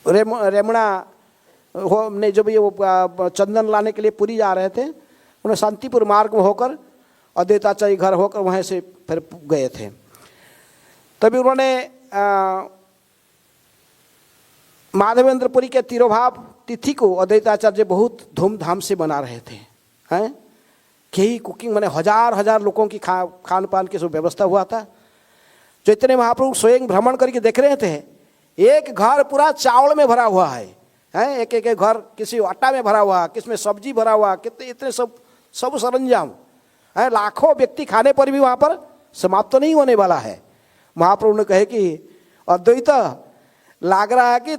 Speaker 1: रेमणा ने जब ये वो चंदन लाने के लिए पुरी जा रहे थे, उन्हें शांतिपुर मार्ग में होकर अद्वैताचार्य घर होकर वहाँ से फिर गए थे। तभी उन्होंने माधवेंद्रपुरी के तिरोभाव तिथि को अद्वैताचार्य बहुत धूमधाम से मना रहे थे, हैं कई कुकिंग मैंने हजार लोगों की खान पान की सब व्यवस्था हुआ था। चैतन्य महाप्रभु स्वयं भ्रमण करके देख रहे थे, एक घर पूरा चावल में भरा हुआ है, हैं एक एक घर किसी आटा में भरा हुआ, किसमें सब्जी भरा हुआ, कितने इतने सब सरंजाम है, लाखों व्यक्ति खाने पर भी वहाँ पर समाप्त तो नहीं होने वाला है। महाप्रभु ने कहे कि अद्वैत लग रहा है कि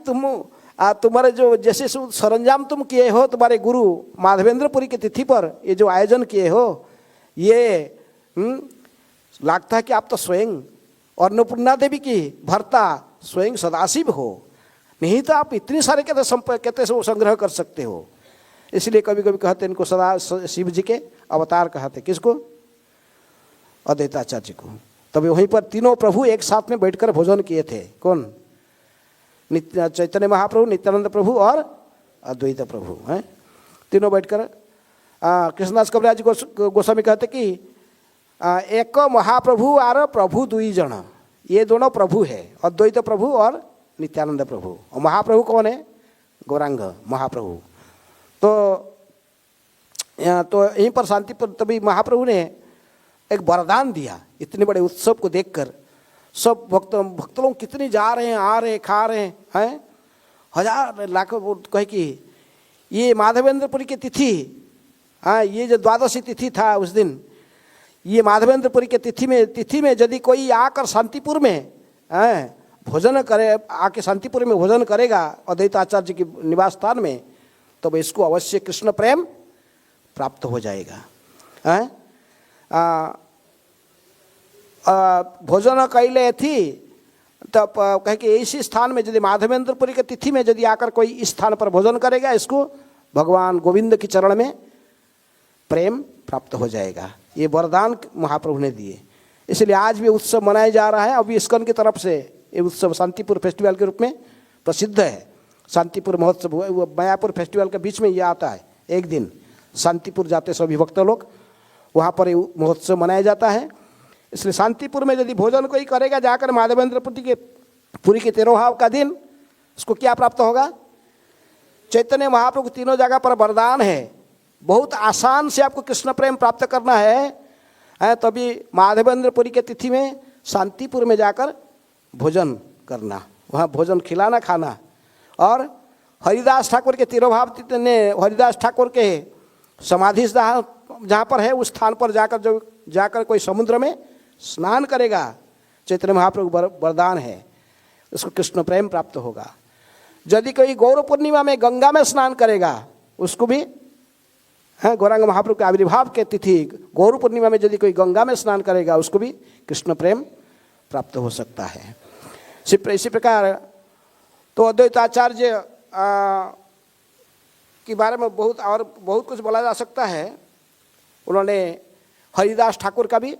Speaker 1: तुम्हारे जो जैसे सरंजाम तुम किए हो तुम्हारे गुरु माधवेंद्रपुरी की तिथि पर ये जो आयोजन किए हो, ये लगता है कि आप तो स्वयं अन्नपूर्णा देवी की भर्ता स्वयं सदाशिव हो, नहीं तो आप इतने सारे कैसे संग्रह कर सकते हो। इसलिए कभी कभी कहते इनको सदा शिव जी के अवतार कहते। किसको? अद्वैताचार्य को। तभी वहीं पर तीनों प्रभु एक साथ में बैठकर भोजन किए थे। कौन? चैतन्य महाप्रभु, नित्यानंद प्रभु और अद्वैत प्रभु हैं, तीनों बैठकर। कृष्णदास कविराज गोस्वामी कहते कि एक महाप्रभु और प्रभु दुई जन, ये दोनों प्रभु है, अद्वैत प्रभु और नित्यानंद प्रभु। और महाप्रभु कौन है? गौरांग महाप्रभु। तो यहीं पर शांति पर तभी महाप्रभु ने एक वरदान दिया। इतने बड़े उत्सव को देखकर सब भक्त लोग कितने जा रहे हैं, आ रहे हैं, खा रहे हैं, हजार लाखों। वो कहे कि ये माधवेंद्रपुरी की तिथि, ये जो द्वादशी तिथि था उस दिन, ये माधवेंद्रपुरी के तिथि में यदि कोई आकर शांतिपुर में भोजन करे, आके शांतिपुर में भोजन करेगा अद्वैताचार्य के निवास स्थान में, तो इसको अवश्य कृष्ण प्रेम प्राप्त हो जाएगा। भोजन कैले थी तब कहे कि इसी स्थान में यदि माधवेंद्रपुरी के तिथि में यदि आकर कोई इस स्थान पर भोजन करेगा, इसको भगवान गोविंद के चरण में प्रेम प्राप्त हो जाएगा। ये वरदान महाप्रभु ने दिए। इसलिए आज भी उत्सव मनाया जा रहा है। अभी इस्कॉन की तरफ से ये उत्सव शांतिपुर फेस्टिवल के रूप में प्रसिद्ध है। शांतिपुर महोत्सव मायापुर फेस्टिवल के बीच में ये आता है। एक दिन शांतिपुर जाते सभी भक्त लोग, वहाँ पर महोत्सव मनाया जाता है। इसलिए शांतिपुर में यदि भोजन कोई करेगा जाकर माधवेंद्रपुरी के पुरी के तिरोभाव का दिन, उसको क्या प्राप्त होगा? चैतन्य महाप्रभु तीनों जगह पर वरदान है, बहुत आसान से आपको कृष्ण प्रेम प्राप्त करना है तभी माधवेंद्रपुरी के तिथि में शांतिपुर में जाकर भोजन करना, वहाँ भोजन खिलाना खाना। और हरिदास ठाकुर के तिरोभाव ने हरिदास ठाकुर के समाधि जहाँ पर है उस स्थान पर जाकर कोई समुद्र में स्नान करेगा, चैतन्य महाप्रभु वरदान है, उसको कृष्ण प्रेम प्राप्त होगा। यदि कोई गौर पूर्णिमा में गंगा में स्नान करेगा उसको भी गौरांग महाप्रभु के आविर्भाव के तिथि गौर पूर्णिमा में यदि कोई गंगा में स्नान करेगा उसको भी कृष्ण प्रेम प्राप्त हो सकता है। इसी प्रकार तो अद्वैताचार्य के बारे में बहुत कुछ बोला जा सकता है। उन्होंने हरिदास ठाकुर का भी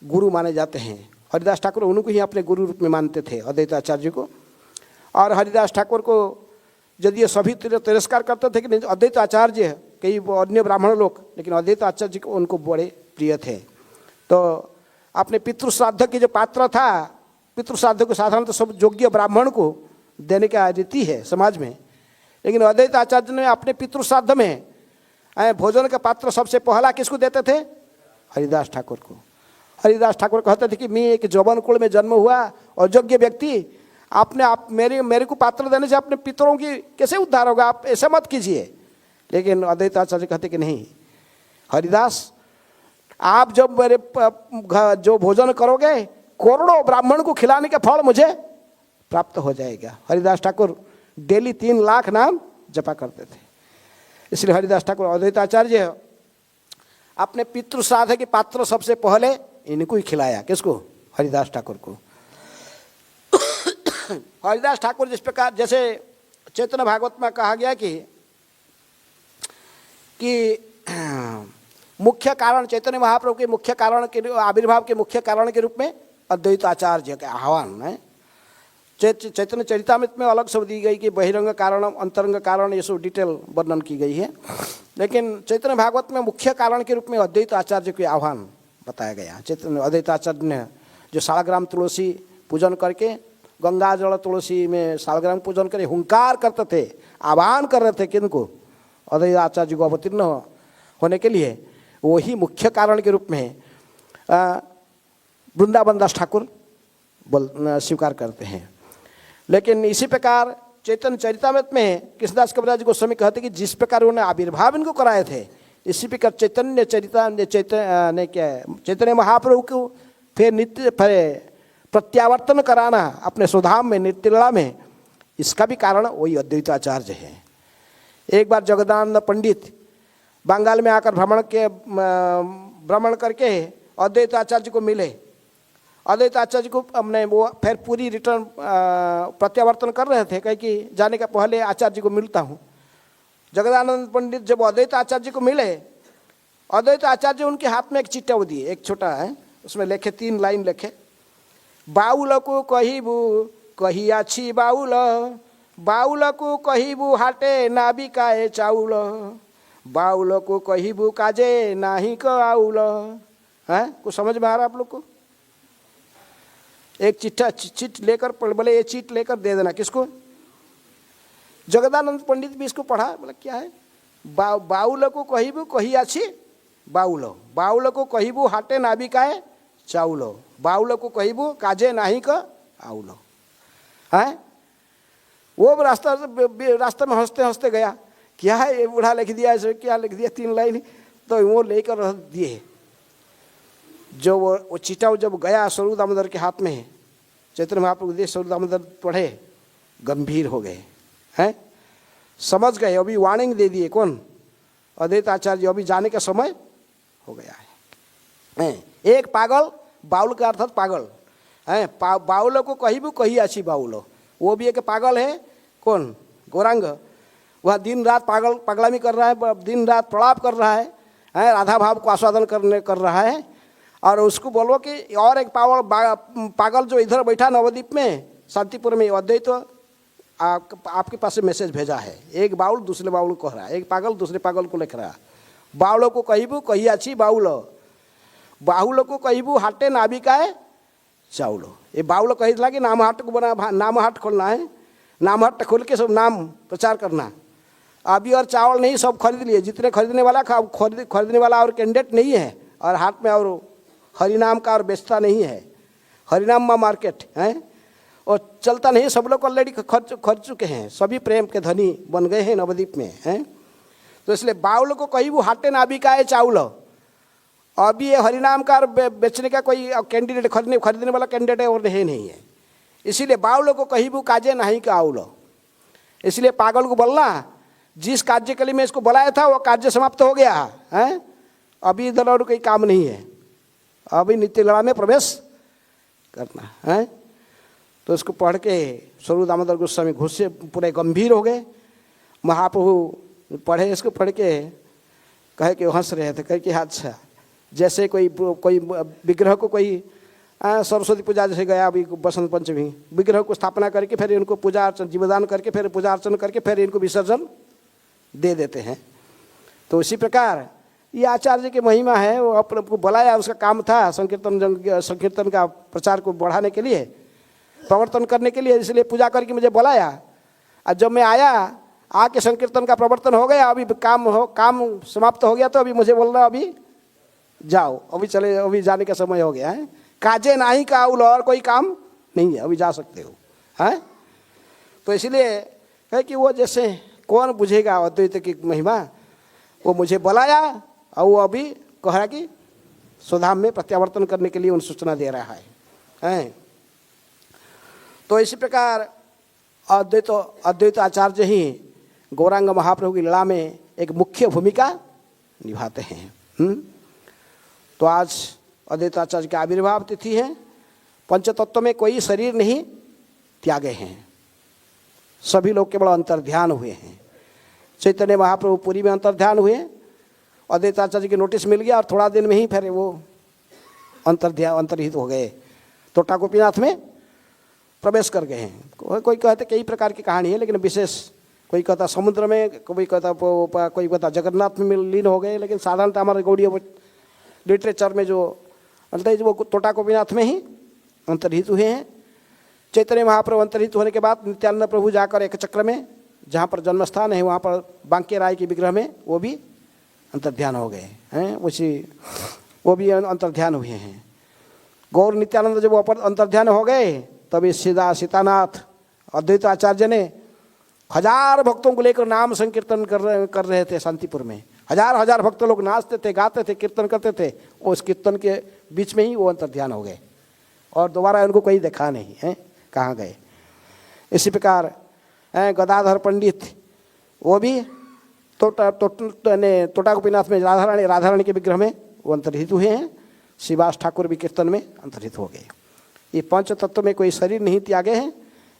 Speaker 1: गुरु माने जाते हैं। हरिदास ठाकुर उनको ही अपने गुरु रूप में मानते थे, अद्वैताचार्य को। और हरिदास ठाकुर को यदि सभी तिरस्कार करते थे कि अद्वैताचार्य कई अन्य ब्राह्मण लोग, लेकिन अद्वैताचार्य को उनको बड़े प्रिय थे। तो अपने पितृश्राद्ध की जो पात्र था, पितृश्राद्ध को साधारणतः सब योग्य ब्राह्मण को देने का रीति है समाज में, लेकिन अद्वैताचार्य ने अपने पितृश्राद्ध में भोजन का पात्र सबसे पहला किसको देते थे? हरिदास ठाकुर को। हरिदास ठाकुर कहते थे कि मैं एक जौवन कुल में जन्म हुआ अयोग्य व्यक्ति, आपने मेरे को पात्र देने से अपने पितरों की कैसे उद्धार होगा, आप ऐसा मत कीजिए। लेकिन अद्वैताचार्य कहते कि नहीं हरिदास, आप जब मेरे जो भोजन करोगे करोड़ों ब्राह्मण को खिलाने का फल मुझे प्राप्त हो जाएगा। हरिदास ठाकुर डेली 3 लाख नाम जपा करते थे। इसलिए हरिदास ठाकुर अद्वैताचार्य अपने पितृ श्राद्ध के पात्र सबसे पहले इनको ही खिलाया। किसको? हरिदास ठाकुर को। हरिदास ठाकुर जिस प्रकार जैसे चैतन्य भागवत में कहा गया कि मुख्य कारण चैतन्य महाप्रभु के मुख्य कारण के आविर्भाव के मुख्य कारण के रूप में अद्वैताचार्य का आह्वान है। चैतन्य चरितामृत में अलग सब दी गई कि बहिरंग कारण अंतरंग कारण, ये सब डिटेल वर्णन की गई है। लेकिन चैतन्य भागवत में मुख्य कारण के रूप में अद्वैताचार्य के आह्वान बताया गया। चैतन्य अद्वैताचार्य ने जो शालग्राम तुलसी पूजन करके, गंगा जल तुलसी में शालग्राम पूजन करके हुंकार करते थे, आह्वान कर रहे थे किनको? अद्वैताचार्य को अवतीर्ण होने के लिए। वही मुख्य कारण के रूप में वृंदावन दास ठाकुर स्वीकार करते हैं। लेकिन इसी प्रकार चैतन्य चरितामृत में कृष्णदास कविराज गोस्वामी कहते कि जिस प्रकार उन्होंने आविर्भाव इनको कराए थे, इसी प्रकार चैतन्य महाप्रभु को फिर नित्य प्रत्यावर्तन कराना अपने स्वधाम में नित्यलीला में, इसका भी कारण वही अद्वैताचार्य है। एक बार जगदानंद पंडित बंगाल में आकर भ्रमण करके अद्वैताचार्य को मिले। अद्वैताचार्य को हमने वो फिर पूरी रिटर्न प्रत्यावर्तन कर रहे थे, कहे कि जाने का पहले आचार्य को मिलता हूँ। जगदानंद पंडित जब अद्वैताचार्य को मिले, अद्वैताचार्य उनके हाथ में एक चिट्ठा वो दिए, एक छोटा है, उसमें लिखे 3 लाइन लिखे, बाउल को कहिबू कहियाछि बाउल, बाउल को कहिबू हाटे नाबिकाए चाउल, बाउल को कहिबू काजे नाही क आउल। है कुछ समझ में आ रहा आप लोग को? एक चिट लेकर बोले ये चिट लेकर दे देना। किसको? जगदानंद पंडित भी इसको पढ़ा, बोला क्या है? बाउल को कहिबू कहियाछि बाउल, बाउल को कहिबू हाटे नाबिकाए चाउल, बाउल को कहिबू काजे नाही क आउल। है वो रास्ते में हंसते हंसते गया, क्या है ये बूढ़ा लिख दिया, ऐसे क्या लिख दिया 3 लाइन, तो वो लेकर रख दिए। जो वो चिट्ठा जब गया स्वरूप दामोदर के हाथ में, चैतन्य महाप्रभु दे स्वरूप दामोदर पढ़े, गंभीर हो गए हैं, समझ गए। अभी वार्निंग दे दिए। कौन? अद्वैताचार्य, अभी जाने का समय हो गया है। एक पागल, बाउल का अर्थात पागल है, बाउल को कहिबू कहियाछि बाउल, वो भी एक पागल है। कौन? गौरांग। वह दिन रात पागलामी कर रहा है, दिन रात प्रलाप कर रहा है, राधा भाव को आस्वादन कर रहा है। और उसको बोलो कि और एक पागल जो इधर बैठा नवद्वीप में शांतिपुर में, अद्वैत आपके पास से मैसेज भेजा है। एक बाउल दूसरे बाउल को कह रहा है, एक पागल दूसरे पागल को लिख रहा है, बाउल को कहिबू कहियाछि बाउल, बाहुल को कहिबू हाटे नाबिकाए चाउल। ये बाउल कही था कि नाम हाट को बना, नाम हाट खोलना है, नाम हाट खोल के सब नाम प्रचार करना। अभी और चावल नहीं, सब खरीद लिए, जितने खरीदने वाला खरीदने वाला और कैंडिडेट नहीं है, और हाथ में और हरिनाम का और बेचता नहीं है, हरिनाम मा मार्केट है और चलता नहीं, सब लोग ऑलरेडी खर्च चुके हैं, सभी प्रेम के धनी बन गए हैं नवद्वीप में हैं। तो इसलिए बाउल को कहीं वो हाटे ना भी का है चावल, अभी ये हरिनाम का बेचने का कोई कैंडिडेट खरीदने वाला कैंडिडेट है और नहीं है, इसीलिए बाउल को कहीं वो काजे नहीं का आउल। इसलिए पागल को बोलना, जिस कार्य के लिए मैं इसको बुलाया था वो कार्य समाप्त हो गया है, अभी इधर और कोई काम नहीं है, अभी नित्य लीला में प्रवेश करना है। तो इसको पढ़ के स्वरूप दामोदर गोस्वामी गुस्से पूरे गंभीर हो गए। महाप्रभु पढ़े, इसको पढ़ के कहे कि हंस रहे थे, कहे कि अच्छा जैसे कोई विग्रह को कोई सरस्वती पूजा जैसे गया अभी बसंत पंचमी, विग्रह को स्थापना करके फिर इनको पूजा अर्चन जीवदान करके फिर पूजा अर्चन करके फिर इनको विसर्जन दे देते हैं। तो इसी प्रकार ये आचार्य की महिमा है। वो अपने को बुलाया, उसका काम था संकीर्तन का प्रचार को बढ़ाने के लिए, प्रवर्तन करने के लिए, इसलिए पूजा करके मुझे बुलाया। और जब मैं आया, आके संकीर्तन का प्रवर्तन हो गया, अभी काम समाप्त हो गया, तो अभी मुझे बोल रहा अभी जाओ, अभी चले, अभी जाने का समय हो गया है, काजे नहीं का और कोई काम नहीं है, अभी जा सकते हो है। तो इसलिए है कि वो जैसे कौन बुझेगा अद्वैत की महिमा, वो मुझे बुलाया और वो अभी कह रहा कि स्वधाम में प्रत्यावर्तन करने के लिए उन सूचना दे रहा है। तो इसी प्रकार अद्वैत आचार्य ही गौरांग महाप्रभु की लीला में एक मुख्य भूमिका निभाते हैं। तो आज अद्वैत आचार्य की आविर्भाव तिथि है। पंचतत्व में कोई शरीर नहीं त्यागे हैं, सभी लोग केवल अंतर्ध्यान हुए हैं। चैतन्य महाप्रभु पुरी में अंतर्ध्यान हुए, अद्वैत आचार्य की नोटिस मिल गया और थोड़ा दिन में ही फिर वो अंतर्हित हो गए, टोटा गोपीनाथ में प्रवेश कर गए हैं। कोई कहते कई प्रकार की कहानी है, लेकिन विशेष कोई कहता समुद्र में, कोई कहता जगन्नाथ में लीन हो गए, लेकिन साधारणतः हमारे गौड़ीय लिटरेचर में जो वो टोटा गोपीनाथ में ही अंतर्हित हुए हैं। चैतन्य महाप्रभु अंतर्हित होने के बाद नित्यानंद प्रभु जाकर एक चक्र में, जहाँ पर जन्मस्थान है, वहाँ पर बांके राय के विग्रह में वो भी अंतर्ध्यान हो गए हैं, वो भी अंतर्ध्यान हुए हैं। गौर नित्यानंद जब वो अंतर्ध्यान हो गए, तभी सीतानाथ अद्वैत आचार्य ने 1000 भक्तों को लेकर नाम संकीर्तन कर रहे थे शांतिपुर में। 1000 भक्त लोग नाचते थे, गाते थे, कीर्तन करते थे। उस कीर्तन के बीच में ही वो अंतर्ध्यान हो गए और दोबारा उनको कोई देखा नहीं है कहाँ गए। इसी प्रकार गदाधर पंडित, वो भी टोटा गोपीनाथ में राधा रानी के विग्रह में वो अंतर्हित हुए हैं। शिवास ठाकुर भी कीर्तन में अंतर्हित हो गए। ये पंच तत्व में कोई शरीर नहीं त्यागे हैं,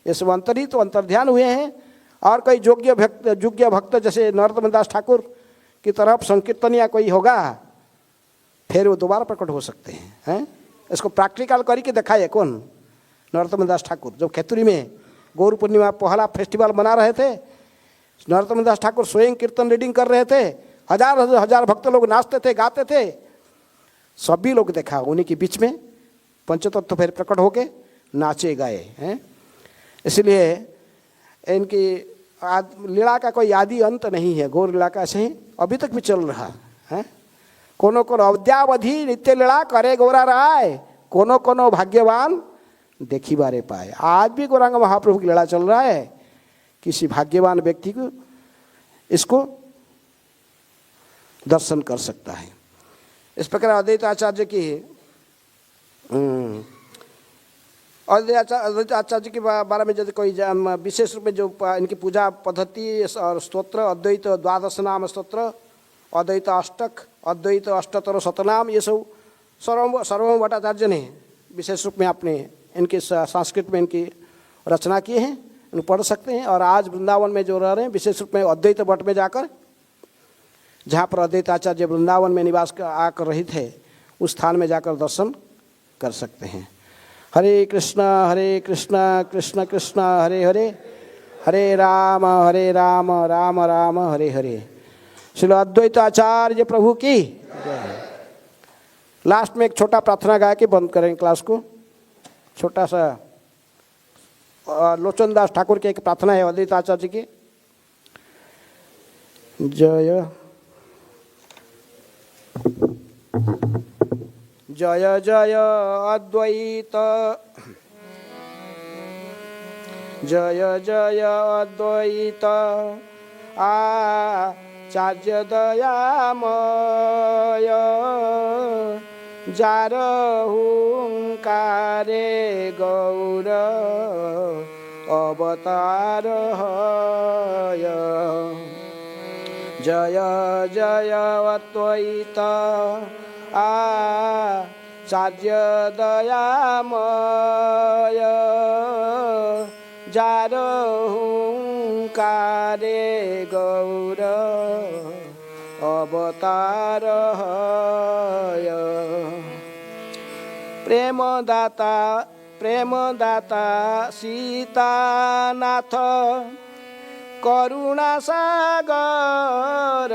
Speaker 1: ये सब अंतर्हित तो अंतर्ध्यान हुए हैं। और कोई योग्य भक्त जैसे नरोत्तम दास ठाकुर की तरफ संकीर्तन या कोई होगा, फिर वो दोबारा प्रकट हो सकते हैं। इसको प्रैक्टिकल करके दिखाए कौन? नरोत्तम दास ठाकुर। जब खेतुरी में गौर पूर्णिमा पहला फेस्टिवल मना रहे थे, नरोत्तम दास ठाकुर स्वयं कीर्तन रीडिंग कर रहे थे, 1000 भक्त लोग नाचते थे, गाते थे, सभी लोग देखा। उन्हीं के बीच में पंचतत्व फिर प्रकट होके नाचे गाए हैं। इसलिए इनकी लीला का कोई आदि अंत नहीं है। गौर लीला का ऐसे ही अभी तक भी चल रहा है। कोनो अवध्यावधि नित्य लीला करे गौरा राय, कोनो भाग्यवान देखी बारे पाए। आज भी गौरांग महाप्रभु की लीला चल रहा है। किसी भाग्यवान व्यक्ति को इसको दर्शन कर सकता है। इस प्रकार अद्वैत आचार्य की अद्वैत आचार्य के बारे में यदि कोई विशेष रूप में जो इनकी पूजा पद्धति और स्तोत्र, अद्वैत 12 नाम स्तोत्र, अद्वैत अष्टक, अद्वैत अष्टोत्तर शतनाम, ये सब सर्वभौम भट्टाचार्य ने विशेष रूप में अपने इनके संस्कृत में इनकी रचना किए हैं, इनको पढ़ सकते हैं। और आज वृंदावन में जो रह रहे हैं, विशेष रूप में अद्वैत भट्ट में जाकर, जहाँ पर अद्वैत आचार्य वृंदावन में निवास आकर रही थे, उस स्थान में जाकर दर्शन कर सकते हैं। हरे कृष्ण कृष्ण कृष्ण हरे हरे, हरे राम राम राम हरे हरे। श्री अद्वैत आचार्य प्रभु की लास्ट में एक छोटा प्रार्थना गा के बंद करेंगे क्लास को। छोटा सा लोचन दास ठाकुर की एक प्रार्थना है अद्वैत आचार्य की। जय जय जय अद्वैत जय जय अद्वैत आचार्य दयामय जार हुंकारे गौर अवतार हय जय जय अद्वैत आचार्य दयामय जार हुंकारे गौर अवतार हय प्रेमदाता सीतानाथ करुणा सागर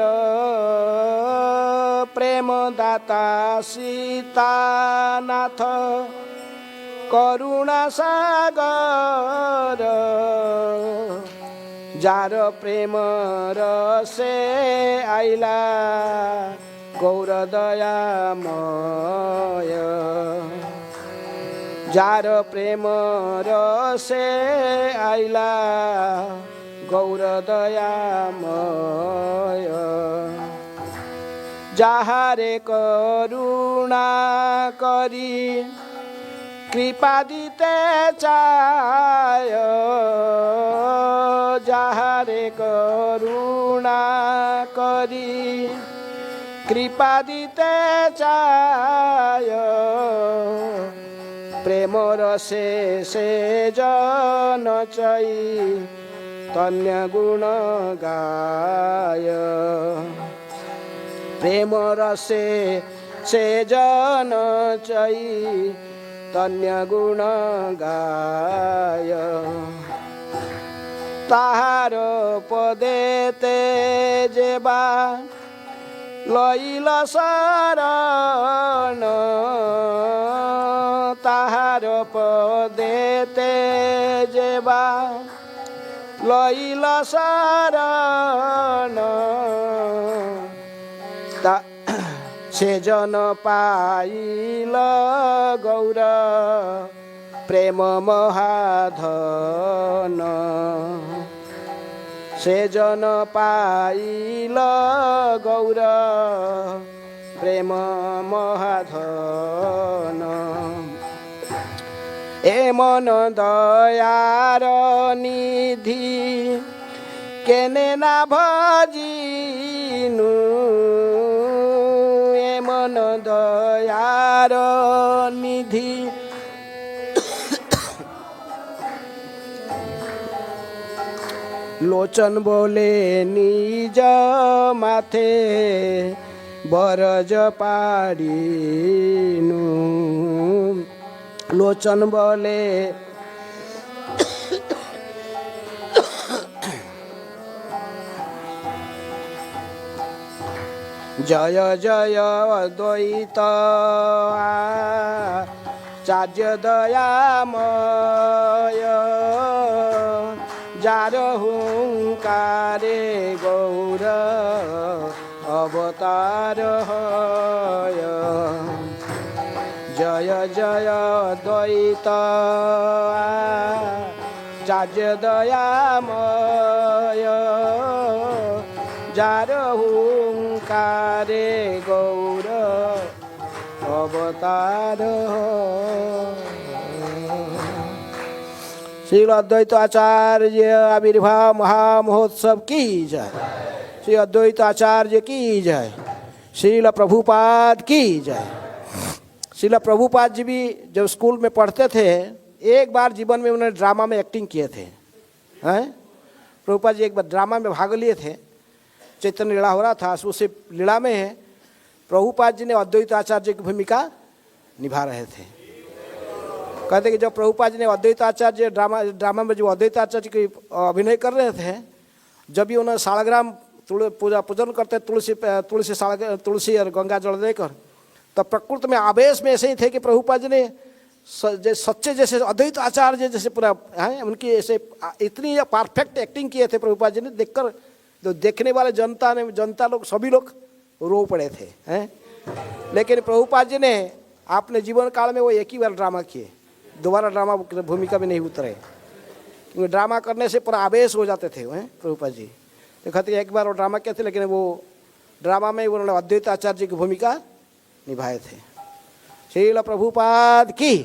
Speaker 1: प्रेमदाता सीतानाथ करुणा सागर जार प्रेम रसे आइला गौर दयामय जार प्रेम रसे आइला गौर दयामय जाहारे करुणा करी कृपा दीते चाय जाहारे करुणा करी कृपा दीते चाय प्रेम रसे से जन चई तन्य गुण गाय प्रेम रसे से जन चई तन्य गुण गाय ताहार पदे तेजेबा लैल शरण ताहार पदे तेजेबा लैल शरण से जन पाइल गौर प्रेम महाधन से जन पाइल गौर प्रेम महाधन ए मन दयार निधि केने ना भजिनु ए मन दयार निधि लोचन बोले निज माथे बरज पाडिनु लोचन बोले जय जय अद्वैत आचार्य दयामय जार हुंकारे गौर अवतार हय जय जय अद्वैत आचार्य दयामय जार हुंकारे गौर अवतार श्री अद्वैत आचार्य आविर्भाव महामहोत्सव की जय श्री अद्वैत आचार्य की जय श्रील प्रभुपाद की जय श्रील प्रभुपाद जी भी जब स्कूल में पढ़ते थे एक बार जीवन में उन्होंने ड्रामा में एक्टिंग किए थे हैं प्रभुपाद जी एक बार ड्रामा में भाग लिए थे चैतन्य लीला हो रहा था उसी लीला में प्रभुपाद जी ने अद्वैत आचार्य की भूमिका निभा रहे थे कहते कि जब प्रभुपाद जी ने अद्वैत आचार्य ड्रामा में जो अद्वैत आचार्य की अभिनय कर रहे थे जब भी उन्होंने सालग्राम पूजन करते तुलसी और गंगा जल देकर तब प्रकृति में आवेश में ऐसे ही थे कि प्रभुपाद जी ने सच्चे जैसे अद्वैत आचार्य जैसे पूरा है उनकी ऐसे इतनी परफेक्ट एक्टिंग किए थे प्रभुपाद जी ने देखकर तो देखने वाले जनता लोग सभी लोग रो पड़े थे हैं। लेकिन प्रभुपाद जी ने अपने जीवन काल में वो एक ही बार ड्रामा किए, दोबारा ड्रामा भूमिका में नहीं उतरे, क्योंकि ड्रामा करने से पूरा आवेश हो जाते थे हैं प्रभुपाद जी। तो कहते एक बार वो ड्रामा किए थे, लेकिन वो ड्रामा में उन्होंने अद्वैत आचार्य की भूमिका निभाए थे। श्रील प्रभुपाद की